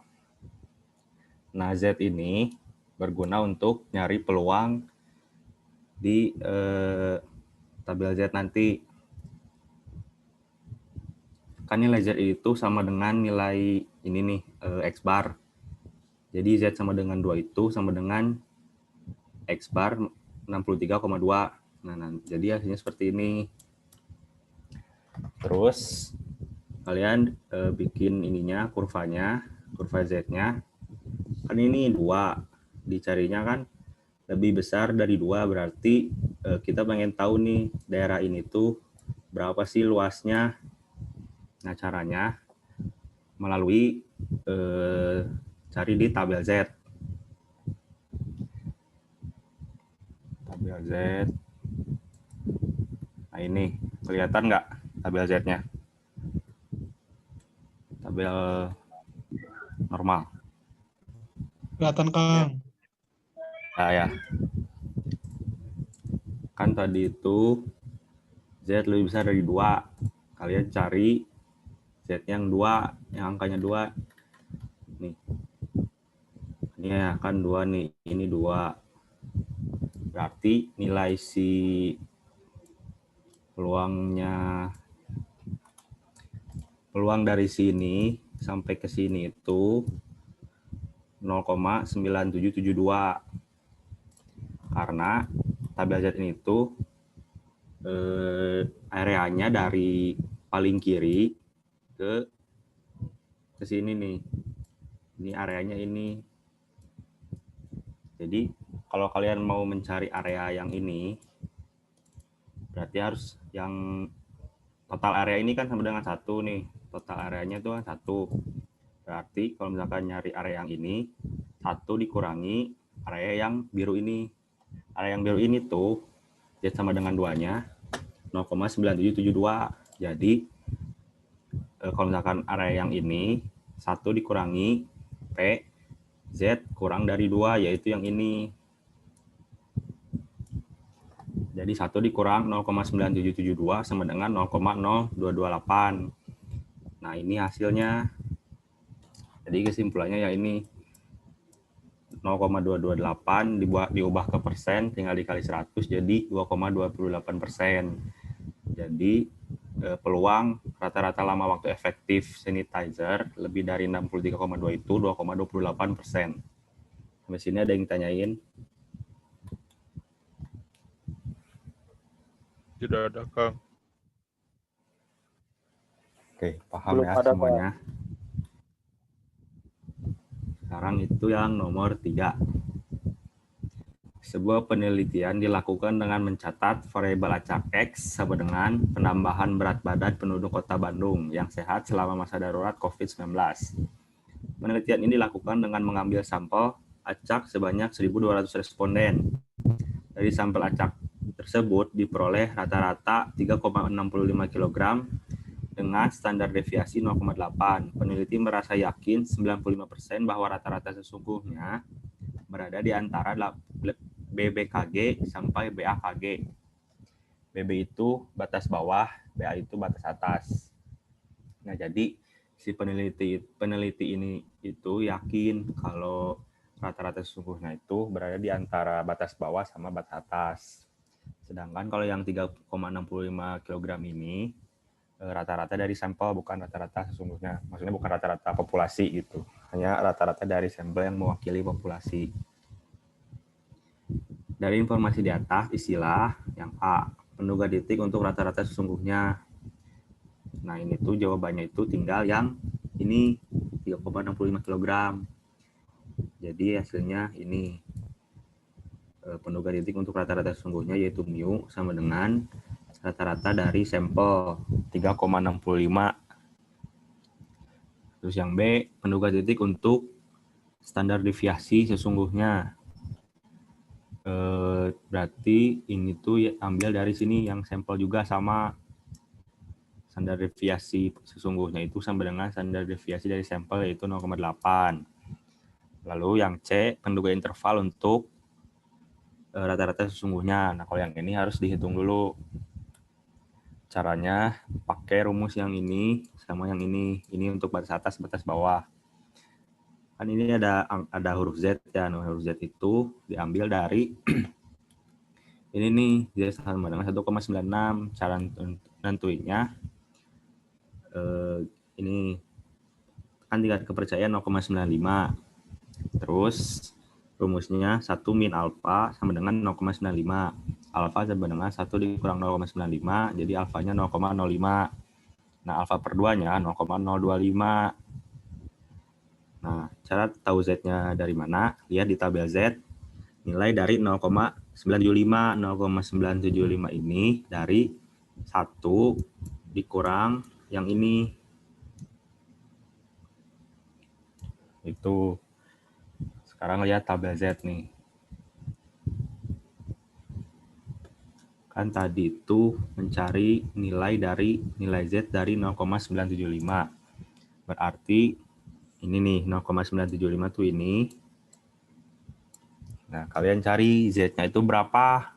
Nah, Z ini berguna untuk nyari peluang di tabel Z nanti. Kan nilai Z itu sama dengan nilai ini nih, X bar. Jadi Z sama dengan 2 itu sama dengan X bar 63,2. Nah, jadi hasilnya seperti ini. Terus kalian bikin ininya, kurvanya, kurva Z-nya. Kan ini 2, dicarinya kan lebih besar dari 2, berarti kita pengen tahu nih daerah ini tuh berapa sih luasnya. Nah, caranya melalui cari di tabel Z. Tabel Z. Nah, ini kelihatan nggak tabel Z-nya? Tabel normal. Kelihatan, Kang. Nah, ya. Kan tadi itu Z lebih besar dari 2. Kalian cari Z yang 2, yang angkanya 2. Nih. Ini ya, kan 2 nih. Ini 2. Berarti nilai si peluang dari sini sampai ke sini itu 0,9772. Karena tabel Z ini itu areanya dari paling kiri ke sini nih. Ini areanya ini. Jadi kalau kalian mau mencari area yang ini, berarti harus yang total area ini kan sama dengan 1 nih. Total areanya itu kan 1. Berarti kalau misalkan nyari area yang ini, 1 dikurangi area yang biru ini. Area yang biru ini tuh Z sama dengan 2-nya 0,9772. Jadi kalau misalkan area yang ini 1 dikurangi P Z kurang dari 2, yaitu yang ini. Jadi 1 dikurang 0,9772 sama dengan 0,0228. Nah, ini hasilnya. Jadi kesimpulannya ya ini 0,228 diubah ke persen, tinggal dikali 100 jadi 2,28%. Jadi peluang rata-rata lama waktu efektif sanitizer lebih dari 63,2 itu 2,28%. Sampai sini ada yang tanyain? Tidak ada, Kang. Oke, paham Belum ya ada, semuanya. Sekarang itu yang nomor 3. Sebuah penelitian dilakukan dengan mencatat variabel acak X sama dengan penambahan berat badan penduduk Kota Bandung yang sehat selama masa darurat COVID-19. Penelitian ini dilakukan dengan mengambil sampel acak sebanyak 1.200 responden. Dari sampel acak tersebut diperoleh rata-rata 3,65 kg dengan standar deviasi 0,8. Peneliti merasa yakin 95% bahwa rata-rata sesungguhnya berada di antara BBKG sampai BAKG. BB itu batas bawah, BA itu batas atas. Nah, jadi si peneliti ini itu yakin kalau rata-rata sesungguhnya itu berada di antara batas bawah sama batas atas. Sedangkan kalau yang 3,65 kg ini rata-rata dari sampel, bukan rata-rata sesungguhnya. Maksudnya bukan rata-rata populasi gitu. Hanya rata-rata dari sampel yang mewakili populasi. Dari informasi di atas, istilah yang A, penduga titik untuk rata-rata sesungguhnya. Nah, ini tuh jawabannya itu tinggal yang ini 3,65 kg. Jadi hasilnya ini penduga titik untuk rata-rata sesungguhnya yaitu mu sama dengan rata-rata dari sampel 3,65. Terus yang B, penduga titik untuk standar deviasi sesungguhnya. Berarti ini tuh ya, ambil dari sini yang sampel juga sama. Standar deviasi sesungguhnya itu sama dengan standar deviasi dari sampel yaitu 0,8. Lalu yang C, penduga interval untuk rata-rata sesungguhnya. Nah, kalau yang ini harus dihitung dulu. Caranya pakai rumus yang ini sama yang ini. Ini untuk batas atas, batas bawah. Kan ini ada huruf Z ya. Nah, huruf Z itu diambil dari ini nih, Z sama dengan 1,96. Cara nentuinnya ini kan tingkat kepercayaan 0,95. Terus rumusnya 1 min alfa sama dengan 0,95. Alfa sama dengan 1 dikurang 0,95, jadi alfanya 0,05. Nah, alfa per 2-nya 0,025. Nah, cara tahu Z-nya dari mana? Lihat di tabel Z. Nilai dari 0,975. 0,975 ini dari 1 dikurang yang ini. Itu. Sekarang lihat tabel Z nih. Kan tadi itu mencari nilai dari nilai Z dari 0,975. Berarti ini nih 0,975 tuh ini. Nah, kalian cari Z-nya itu berapa?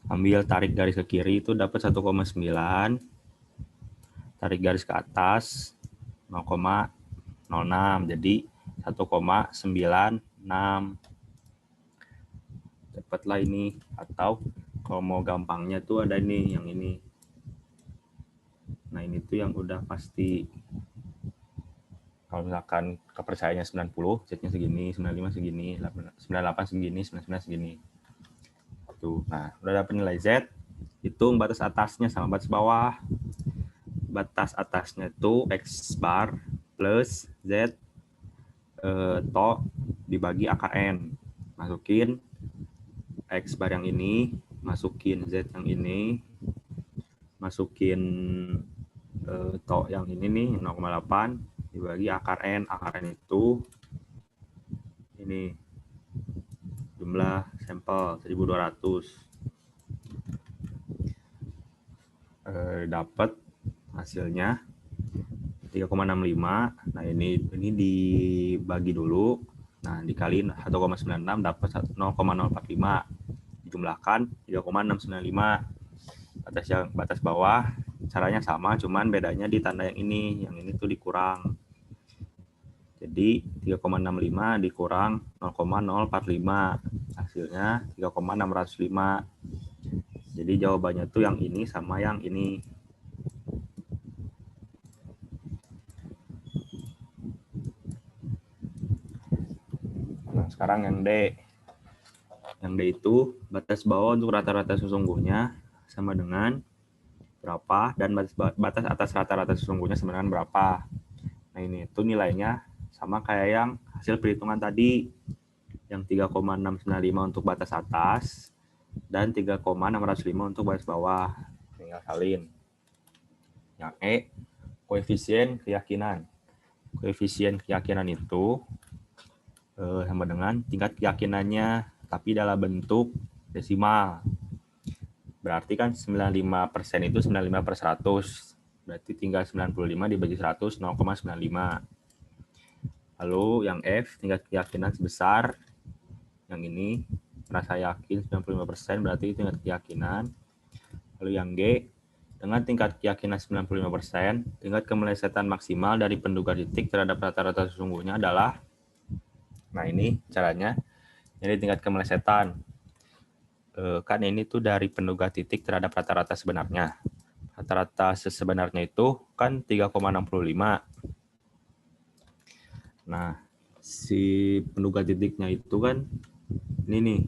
Ambil tarik garis ke kiri itu dapat 1,9. Tarik garis ke atas 0,06. Jadi 1,96. Dapatlah ini. Atau kalau mau gampangnya tuh ada ini, yang ini. Nah, ini tuh yang udah pasti. Kalau misalkan kepercayaannya 90, Z-nya segini, 95 segini, 98 segini, 99 segini. Tuh. Nah, udah dapat nilai Z. Hitung batas atasnya sama batas bawah. Batas atasnya itu X bar plus Z to dibagi akar N. Masukin X bar yang ini, masukin Z yang ini, masukin to yang ini nih 0,8 dibagi akar N. Akar N itu ini jumlah sampel 1200. Dapat hasilnya 3,65. Nah, ini dibagi dulu. Nah, dikali 1,96 dapat 0,045. Dijumlahkan 3,695. Batas bawah caranya sama, cuman bedanya di tanda yang ini. Yang ini tuh dikurang. Jadi 3,65 dikurang 0,045. Hasilnya 3,605. Jadi jawabannya tuh yang ini sama yang ini. Nah, sekarang yang D. Yang D itu batas bawah untuk rata-rata sesungguhnya sama dengan berapa, dan batas atas rata-rata sesungguhnya sama dengan berapa. Nah, ini tuh nilainya sama kayak yang hasil perhitungan tadi. Yang 3,695 untuk batas atas dan 3,605 untuk batas bawah. Tinggal salin. Yang E, koefisien keyakinan. Koefisien keyakinan itu sama dengan tingkat keyakinannya, tapi dalam bentuk desimal. Berarti kan 95% itu 95/100. Berarti tinggal 95 dibagi 100, 0,95. Lalu yang F, tingkat keyakinan sebesar. Yang ini, merasa yakin 95%, berarti tingkat keyakinan. Lalu yang G, dengan tingkat keyakinan 95%, tingkat kemelesetan maksimal dari penduga titik terhadap rata-rata sesungguhnya adalah, nah ini caranya, jadi tingkat kemelesetan. Kan ini tuh dari penduga titik terhadap rata-rata sebenarnya. Rata-rata sebenarnya itu kan 3,65. Nah, si penduga titiknya itu kan ini nih,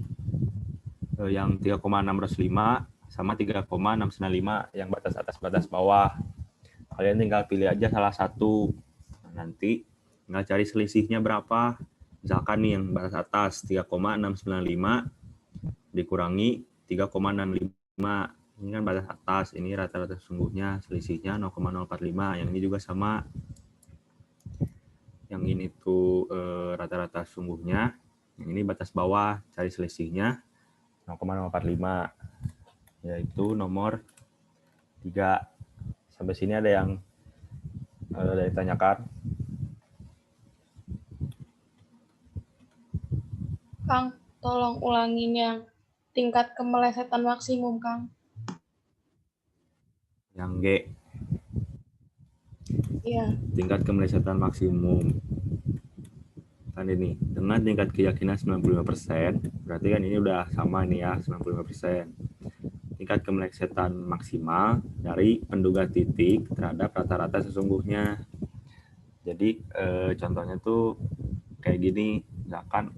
yang 3,605 sama 3,695 yang batas atas batas bawah. Kalian tinggal pilih aja salah satu. Nah, nanti tinggal cari selisihnya berapa. Misalkan nih yang batas atas 3,695 dikurangi 3,65. Ini kan batas atas, ini rata-rata sesungguhnya, selisihnya 0,045. Yang ini juga sama. Yang ini tuh rata-rata sesungguhnya. Yang ini batas bawah, cari selisihnya 0,045. Yaitu nomor 3. Sampai sini ada yang ditanyakan? Kang, tolong ulangin yang tingkat kemelesetan maksimum, Kang. Yang G. Iya. Tingkat kemelesetan maksimum. Kan ini dengan tingkat keyakinan 95%, berarti kan ini udah sama nih ya, 95%. Tingkat kemelesetan maksimal dari penduga titik terhadap rata-rata sesungguhnya. Jadi contohnya tuh kayak gini, misalkan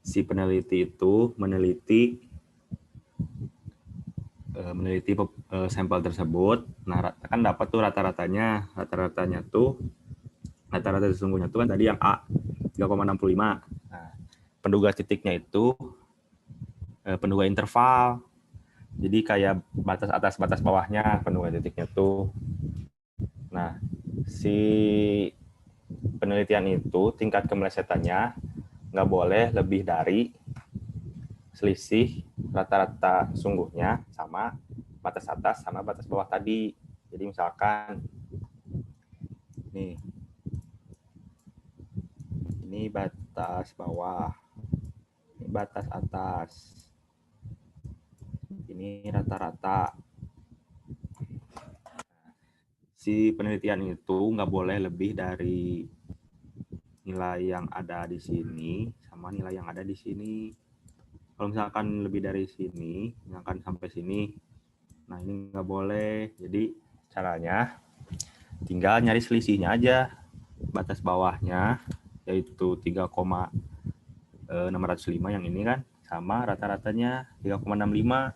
si peneliti itu meneliti sampel tersebut. Nah, kan dapat tuh rata-ratanya. Rata-rata sesungguhnya tuh kan tadi yang A 3,65. Nah, penduga titiknya itu penduga interval. Jadi kayak batas atas batas bawahnya penduga titiknya tuh. Nah, si penelitian itu tingkat kemelesetannya nggak boleh lebih dari selisih rata-rata sungguhnya sama batas atas sama batas bawah tadi. Jadi misalkan nih, ini batas bawah, ini batas atas, ini rata-rata. Si penelitian itu nggak boleh lebih dari nilai yang ada di sini sama nilai yang ada di sini. Kalau misalkan lebih dari sini, misalkan sampai sini, nah ini nggak boleh. Jadi caranya tinggal nyari selisihnya aja. Batas bawahnya yaitu 3,605 yang ini kan, sama rata-ratanya 3,65.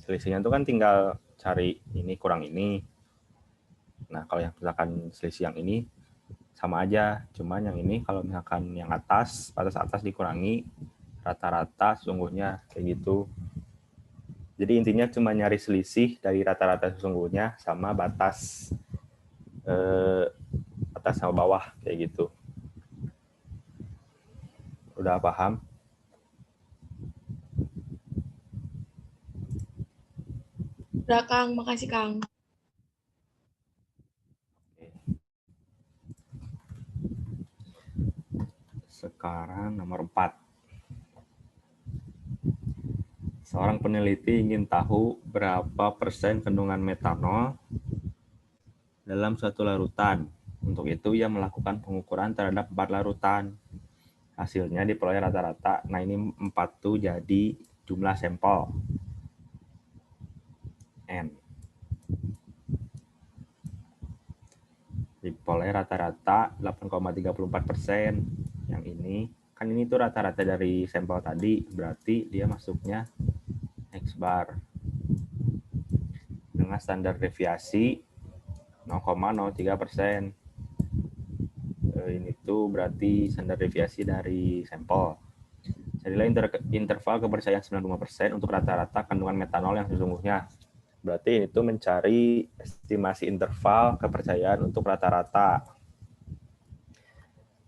Selisihnya itu kan tinggal cari ini kurang ini. Nah kalau yang misalkan selisih yang ini sama aja, cuman yang ini kalau misalkan yang atas, batas atas dikurangi rata-rata sesungguhnya kayak gitu. Jadi intinya cuma nyari selisih dari rata-rata sesungguhnya sama batas atas sama bawah kayak gitu. Udah paham? Udah, Kang. Makasih, Kang. Sekarang nomor 4. Seorang peneliti ingin tahu berapa persen kandungan metanol dalam suatu larutan. Untuk itu ia melakukan pengukuran terhadap 4 larutan. Hasilnya diperoleh rata-rata. Nah ini 4 tuh jadi jumlah sampel. N. Diperoleh rata-rata 8,34%. Yang ini, kan ini tuh rata-rata dari sampel tadi, berarti dia masuknya X bar. Dengan standar deviasi 0,03%. Ini tuh berarti standar deviasi dari sampel. Carilah interval kepercayaan 95% untuk rata-rata kandungan metanol yang sesungguhnya. Berarti itu mencari estimasi interval kepercayaan untuk rata-rata.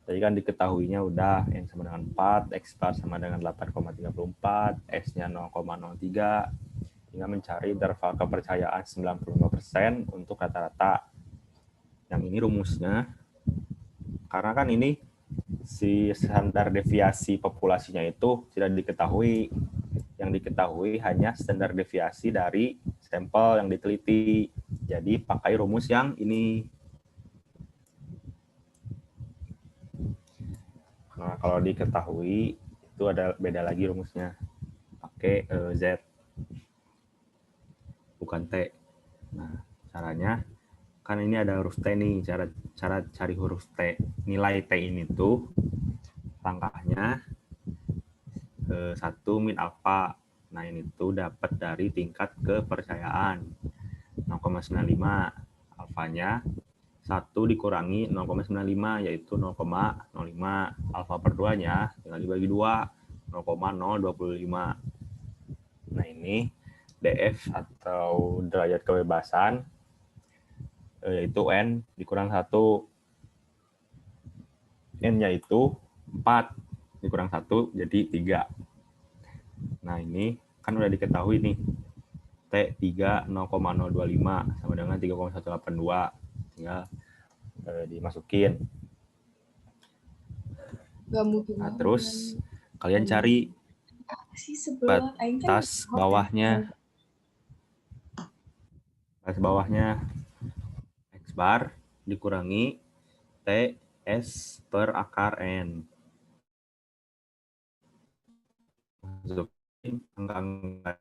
Tadi kan diketahuinya udah yang sama dengan 4, X bar sama dengan 8,34, S-nya 0,03. Tinggal mencari interval kepercayaan 95% untuk rata-rata. Yang ini rumusnya, karena kan ini si standar deviasi populasinya itu tidak diketahui. Yang diketahui hanya standar deviasi dari sampel yang diteliti. Jadi pakai rumus yang ini. Nah, kalau diketahui itu ada beda lagi rumusnya. Pakai Z. Bukan T. Nah, caranya kan ini ada huruf T nih, cara cari huruf T. Nilai T ini tuh langkahnya 1 min alfa. Nah, ini tuh dapat dari tingkat kepercayaan 0,95. Alfanya 1 dikurangi 0,95 yaitu 0,05. Alfa per 2-nya tinggal dibagi 2, 0,025. Nah, ini DF atau derajat kebebasan yaitu N dikurang 1. N-nya itu 4 dikurang 1 jadi 3. Nah, ini kan udah diketahui nih. T3 0,025 sama dengan 3,182. Tinggal dimasukin. Nah, terus kalian cari batas bawahnya. Batas bawahnya X bar dikurangi TS per akar N. Masukin angka-angkanya.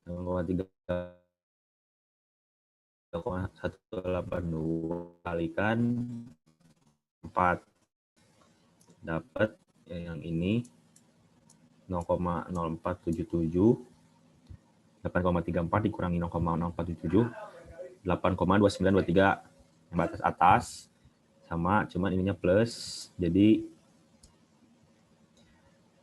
0,182 kalikan 4. Dapat yang ini 0,0477. 8,34 dikurangi 0,0477, 8,2923. Yang batas atas sama, cuman ininya plus. Jadi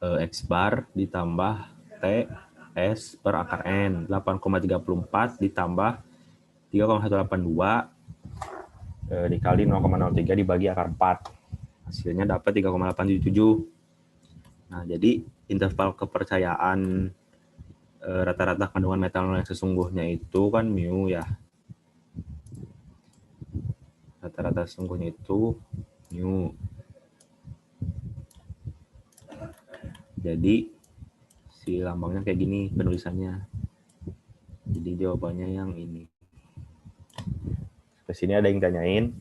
X bar ditambah TS per akar N. 8,34 ditambah 3,182 dikali 0,03 dibagi akar 4. Hasilnya dapat 3,877. Nah, jadi interval kepercayaan rata-rata kandungan metanol yang sesungguhnya itu kan mu ya. Rata-rata sesungguhnya itu mu. Jadi si lambangnya kayak gini penulisannya. Jadi jawabannya yang ini. Ke sini ada yang tanyain.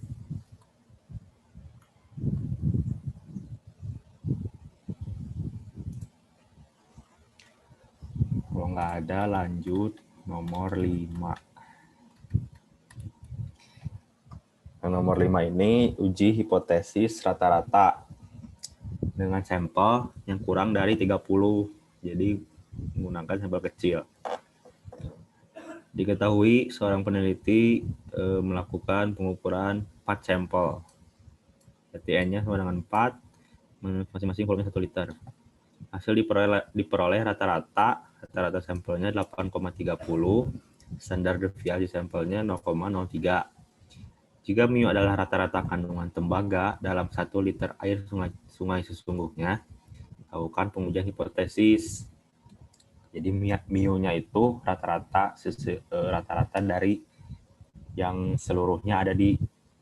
Kalau nggak ada, lanjut nomor 5. Yang nomor 5 ini uji hipotesis rata-rata dengan sampel yang kurang dari 30. Jadi menggunakan sampel kecil. Diketahui seorang peneliti melakukan pengukuran 4 sampel. TN-nya sama dengan 4, masing-masing volumenya 1 liter. Hasil diperoleh rata-rata sampelnya 8,30, standar deviasi sampelnya 0,03. Jika mu adalah rata-rata kandungan tembaga dalam 1 liter air sungai sesungguhnya, lakukan pengujian hipotesis. Jadi mu-nya itu rata-rata dari yang seluruhnya ada di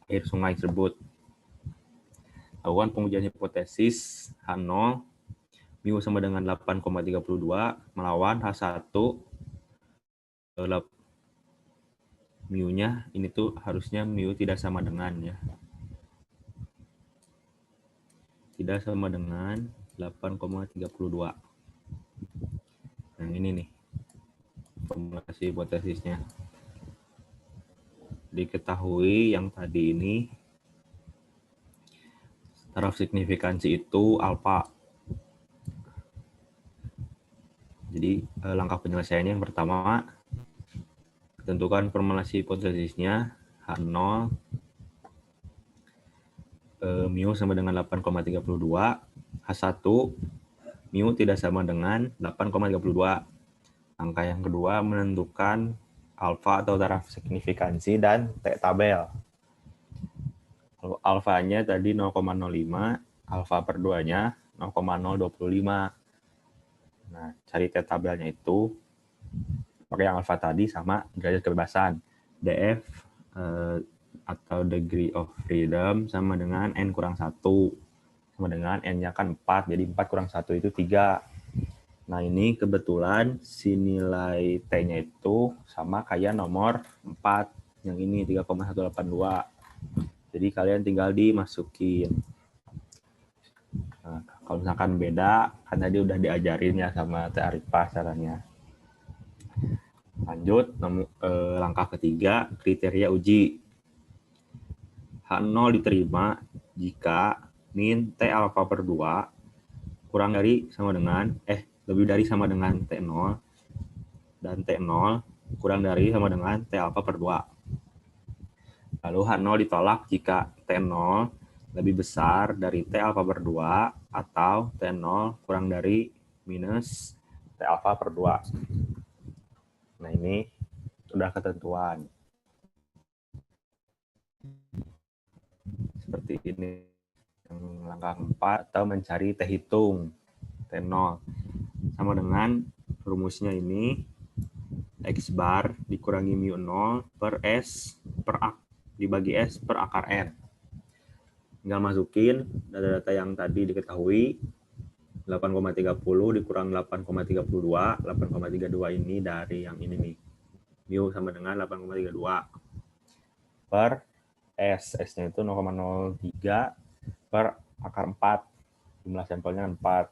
air sungai tersebut. Lakukan pengujian hipotesis H0 mu sama dengan 8,32 melawan H1. Mu-nya ini tuh harusnya mu tidak sama dengan ya. Tidak sama dengan 8,32. Yang ini nih. Formulasi hipotesisnya. Diketahui yang tadi ini taraf signifikansi itu alfa. Jadi langkah penyelesaiannya yang pertama, tentukan formulasi hipotesisnya H0 mu sama dengan 8,32, H1 mu tidak sama dengan 8,32. Langkah yang kedua menentukan alfa atau taraf signifikansi dan T tabel. Kalau alfanya tadi 0,05, alfa per 2-nya 0,025. Nah, cari T tabelnya itu pakai yang alfa tadi sama derajat kebebasan. DF atau degree of freedom sama dengan N kurang 1. Sama dengan N-nya kan 4, jadi 4 kurang 1 itu 3. Nah, ini kebetulan si nilai T-nya itu sama kayak nomor 4. Yang ini 3,182. Jadi kalian tinggal dimasukin. Nah, kalau misalkan beda, kan tadi udah diajarin ya sama Teh Arifah caranya. Lanjut, langkah ketiga, kriteria uji. H0 diterima jika min T alfa per 2 kurang dari sama dengan, lebih dari sama dengan T0, dan T0 kurang dari sama dengan T alfa per 2. Lalu H0 ditolak jika T0 lebih besar dari T alfa per 2 atau T0 kurang dari minus T alfa per 2. Nah, ini sudah ketentuan. Seperti ini. Yang langkah 4 atau mencari T hitung. T0 sama dengan rumusnya ini X bar dikurangi mu 0 per S per dibagi S per akar N. Tinggal masukin data-data yang tadi diketahui. 8,30 dikurang 8,32. 8,32 ini dari yang ini nih. Mu sama dengan 8,32 per S. S-nya itu 0,03 per akar 4. Jumlah sampelnya 4.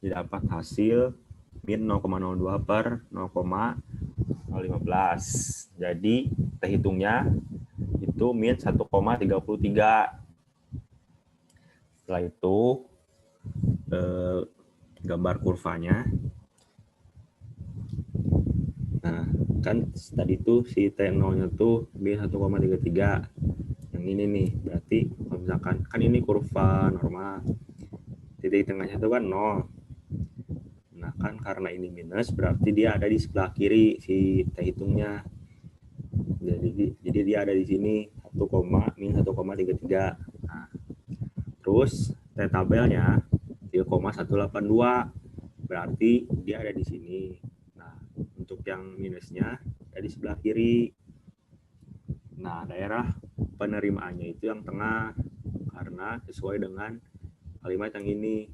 Didapat hasil min 0,02 per 0,015. Jadi kita hitungnya itu min 1,33. Setelah itu gambar kurvanya. Nah, kan tadi tuh si T0-nya tuh min 1,33. Yang ini nih, berarti kalau misalkan kan ini kurva normal. Titik tengahnya itu kan 0. Nah, kan karena ini minus berarti dia ada di sebelah kiri si T hitungnya. Jadi dia ada di sini min 1,33. Nah, terus T tabelnya 3,182. Berarti dia ada di sini. Nah, untuk yang minusnya ada di sebelah kiri. Nah, daerah penerimaannya itu yang tengah karena sesuai dengan kalimat yang ini.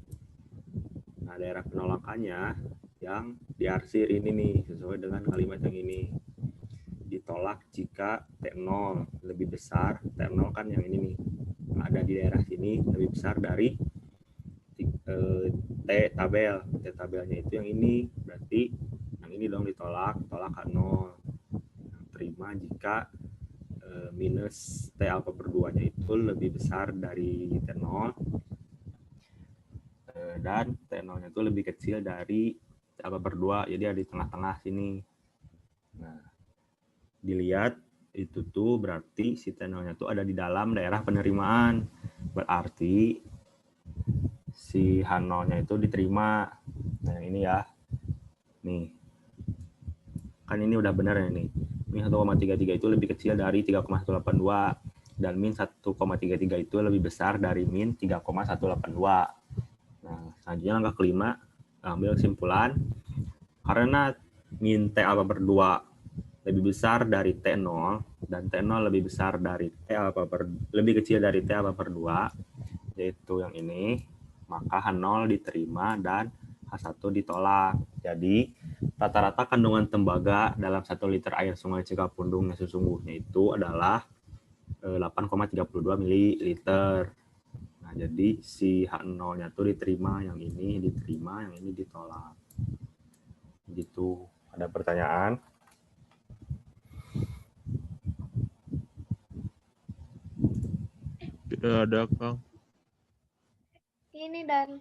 Nah, daerah penolakannya yang diarsir ini nih, sesuai dengan kalimat yang ini. Ditolak jika T0 lebih besar, T0 kan yang ini nih, ada di daerah sini lebih besar dari T tabel. T tabelnya itu yang ini, berarti yang ini dong ditolak, tolak K0. Terima jika minus T alfa per 2-nya itu lebih besar dari T0 dan T0-nya itu lebih kecil dari T alfa per 2, jadi ada di tengah-tengah sini. Nah, dilihat itu tuh berarti si T0-nya tuh ada di dalam daerah penerimaan. Berarti si H0-nya itu diterima. Nah, ini ya. Nih. Kan ini udah benar ya nih. Min 1,33 itu lebih kecil dari 3,182 dan min 1,33 itu lebih besar dari min 3,182. Nah, selanjutnya langkah kelima, ambil kesimpulan karena min T alfa per 2 lebih besar dari T0 dan T0 lebih besar dari lebih kecil dari T alfa per 2, yaitu yang ini, maka H0 diterima dan H1 ditolak. Jadi rata-rata kandungan tembaga dalam 1 liter air sungai Cikapundung yang sesungguhnya itu adalah 8,32 ml. Nah, jadi si H0-nya tuh diterima, yang ini diterima, yang ini ditolak. Gitu. Ada pertanyaan? Tidak ada, Kang. Ini dan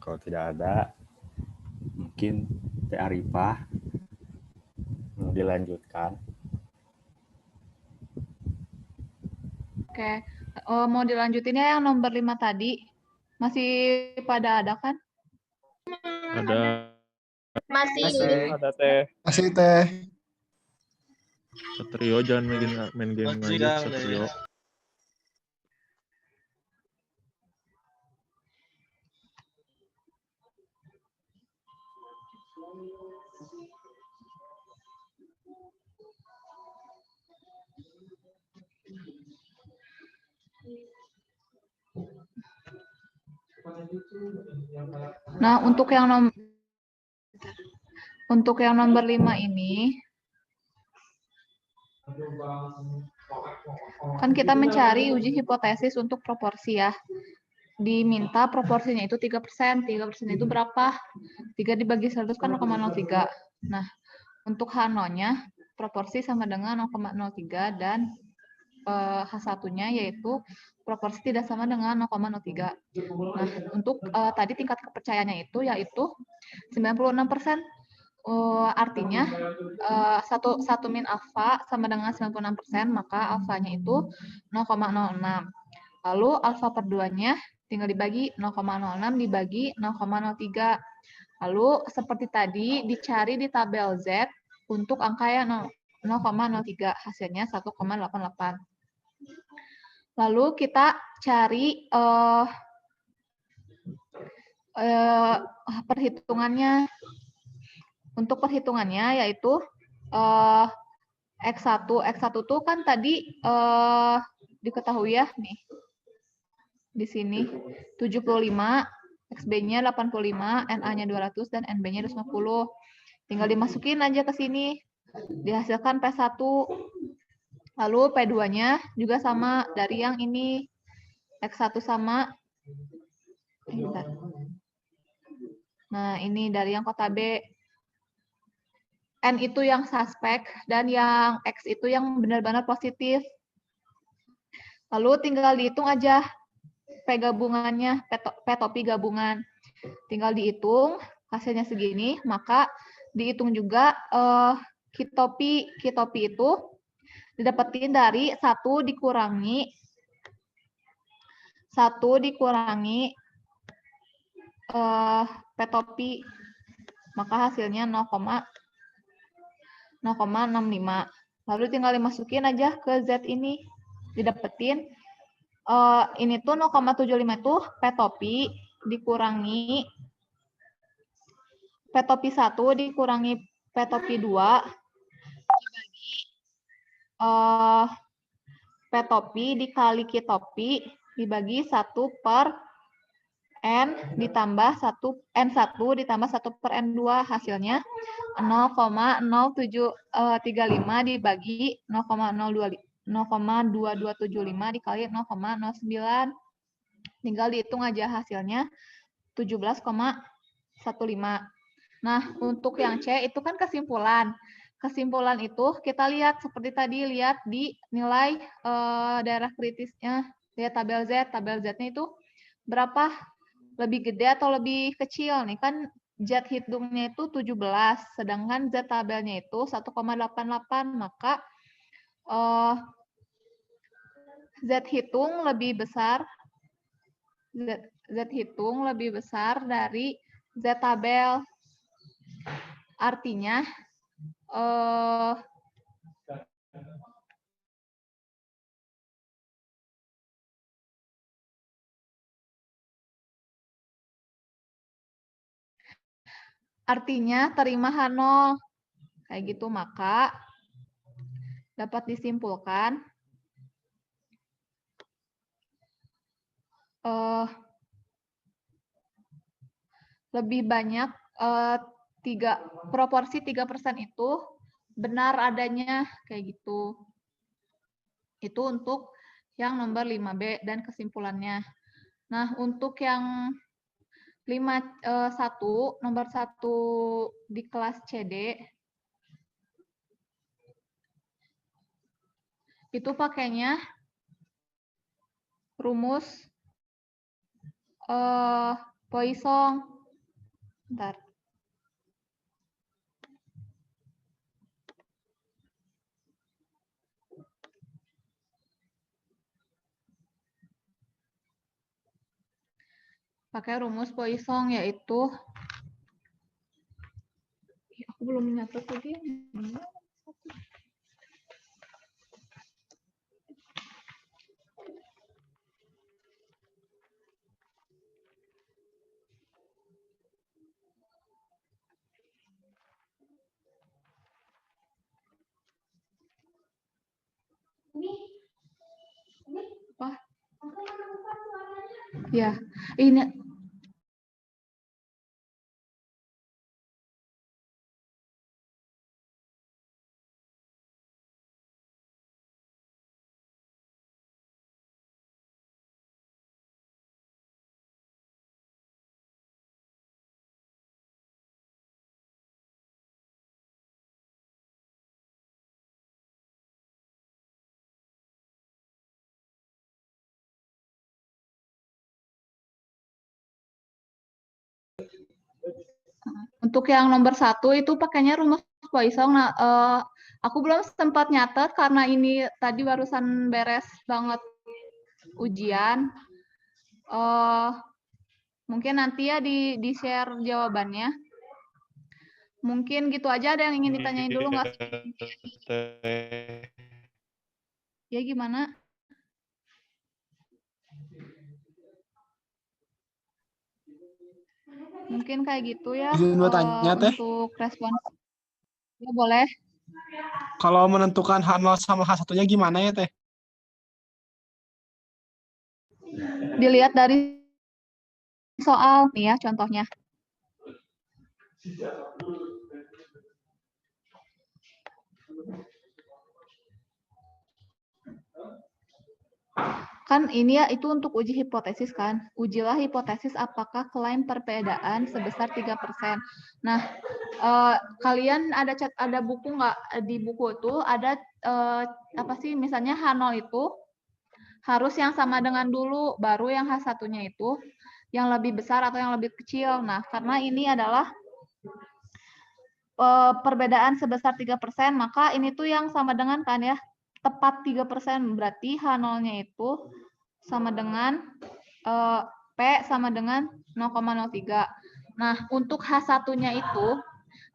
Kalau tidak ada, mungkin Teh Arifah mau dilanjutkan. Oke, mau dilanjutinnya yang nomor 5 tadi. Masih pada ada kan? Ada. Masih. Ada Teh. Masih Teh. Satrio jangan main game aja, Satrio. Nah, untuk yang nomor 5 ini kan kita mencari uji hipotesis untuk proporsi ya. Diminta proporsinya itu 3%. 3% itu berapa? 3 dibagi 100 kan 0,03. Nah, untuk H0-nya proporsi sama dengan 0,03 dan H1-nya yaitu proporsi tidak sama dengan 0,03. Nah, untuk tadi tingkat kepercayaannya itu yaitu 96%. Artinya 1 min alfa sama dengan 96%, maka alfanya itu 0,06. Lalu alfa per 2-nya tinggal dibagi 0,06 dibagi 0,03. Lalu seperti tadi dicari di tabel Z untuk angka yang 0,03, hasilnya 1,88. Lalu kita cari perhitungannya. Untuk perhitungannya yaitu X1. X1 tuh kan tadi diketahui ya nih. Di sini 75, XB-nya 85, NA-nya 200 dan NB-nya 250. Tinggal dimasukin aja ke sini. dihasilkan P1. Lalu P2-nya juga sama dari yang ini. X1 sama. Bentar. Nah, ini dari yang kota B. N itu yang suspek dan yang X itu yang benar-benar positif. Lalu tinggal dihitung aja P gabungannya, P topi gabungan. Tinggal dihitung, hasilnya segini, maka dihitung juga Q topi. Q topi itu didapetin dari 1 dikurangi P topi. Maka hasilnya 0,65. Lalu tinggal dimasukin aja ke Z ini. Didapetin ini tuh 0,75 itu P topi dikurangi P topi 1 dikurangi P topi 2 dibagi P topi dikali Q topi dibagi 1 per N ditambah 1 N1 ditambah 1 per N2, hasilnya 0,0735 dibagi 0,2275 dikali 0,09. Tinggal dihitung aja hasilnya 17,15. Nah, untuk yang C itu kan kesimpulan. Kesimpulan itu kita lihat seperti tadi, lihat di nilai daerah kritisnya, lihat tabel Z. Tabel Z-nya itu berapa? Lebih gede atau lebih kecil? Nih kan Z hitungnya itu 17, sedangkan Z tabelnya itu 1,88, maka Z hitung lebih besar. Z hitung lebih besar dari Z tabel. Artinya terima H0. Kayak gitu, maka dapat disimpulkan lebih banyak proporsi 3% itu benar adanya, kayak gitu. Itu untuk yang nomor 5B dan kesimpulannya. Nah, untuk yang nomor 1 di kelas CD itu pakainya rumus Poisson. Bentar. Pakai rumus Poisson, yaitu aku belum nyatet lagi. Apa? Ya, ini untuk yang nomor 1 itu pakainya rumus Poisson. Nah, aku belum sempat nyatet karena ini tadi barusan beres banget ujian. Mungkin nanti ya di-share jawabannya. Mungkin gitu aja. Ada yang ingin ditanyain dulu nggak? Ya, gimana? Mungkin kayak gitu ya. Izin mau tanya, Teh. Untuk respon. Ya, boleh. Kalau menentukan H0 sama H1-nya gimana ya, Teh? Dilihat dari soal nih ya, contohnya. Kan ini ya itu untuk uji hipotesis kan. Ujilah hipotesis apakah klaim perbedaan sebesar 3%. Nah, kalian ada buku nggak? Di buku itu ada apa sih misalnya H0 itu harus yang sama dengan dulu, baru yang H1-nya itu yang lebih besar atau yang lebih kecil. Nah, karena ini adalah perbedaan sebesar 3%, maka ini tuh yang sama dengan kan ya, tepat 3%, berarti H0-nya itu sama dengan P sama dengan 0,03. Nah, untuk H1-nya itu,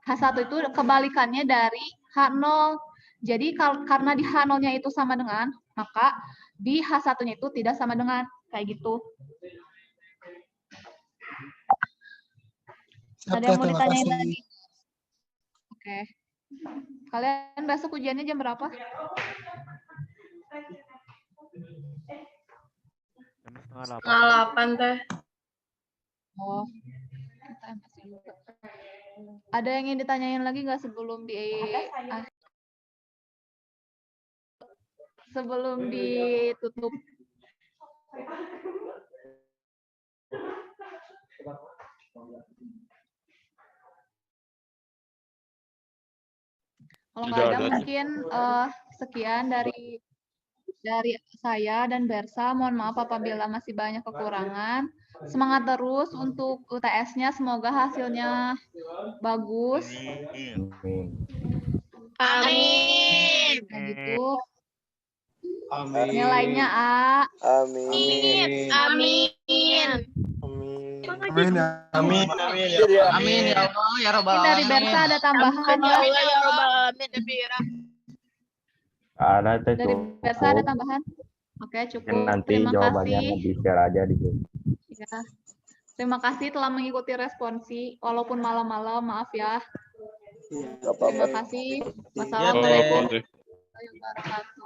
H1 itu kebalikannya dari H0. Jadi karena di H0-nya itu sama dengan, maka di H1-nya itu tidak sama dengan, kayak gitu. Ada yang mau ditanyain lagi? Oke. Kalian besok ujiannya jam berapa? Setengah 8 teh. Oh. Ada yang ingin ditanyain lagi nggak sebelum ditutup? Kalau nggak ada mungkin sekian dari saya dan Bersa. Mohon maaf apabila masih banyak kekurangan. Semangat terus untuk UTS-nya, semoga hasilnya bagus. Amin. Kayak gitu. Amin. Nilainya A. Amin. Amin. Amin ya. Amin. Amin ya Allah ya Rabbal Ini dari Bersa ada tambahan ya. Ya Rabbal Alamin. Ada teh Dari Bersa ada cukup. tambahan? Oke, cukup. Mungkin nanti Terima jawabannya kasih. di-share aja di sini. Ya. Terima kasih telah mengikuti responsi, walaupun malam-malam, maaf ya. Terima kasih. Wassalamualaikum warahmatullahi wabarakatuh.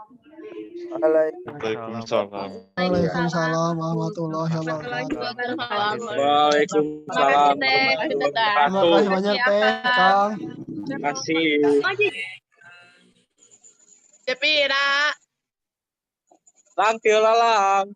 Waalaikumsalam. Waalaikumsalam warahmatullahi wabarakatuh. Waalaikumsalam. Terima kasih banyak Teh, Kang. Terima kasih. Jepira. Thank you, Lalang.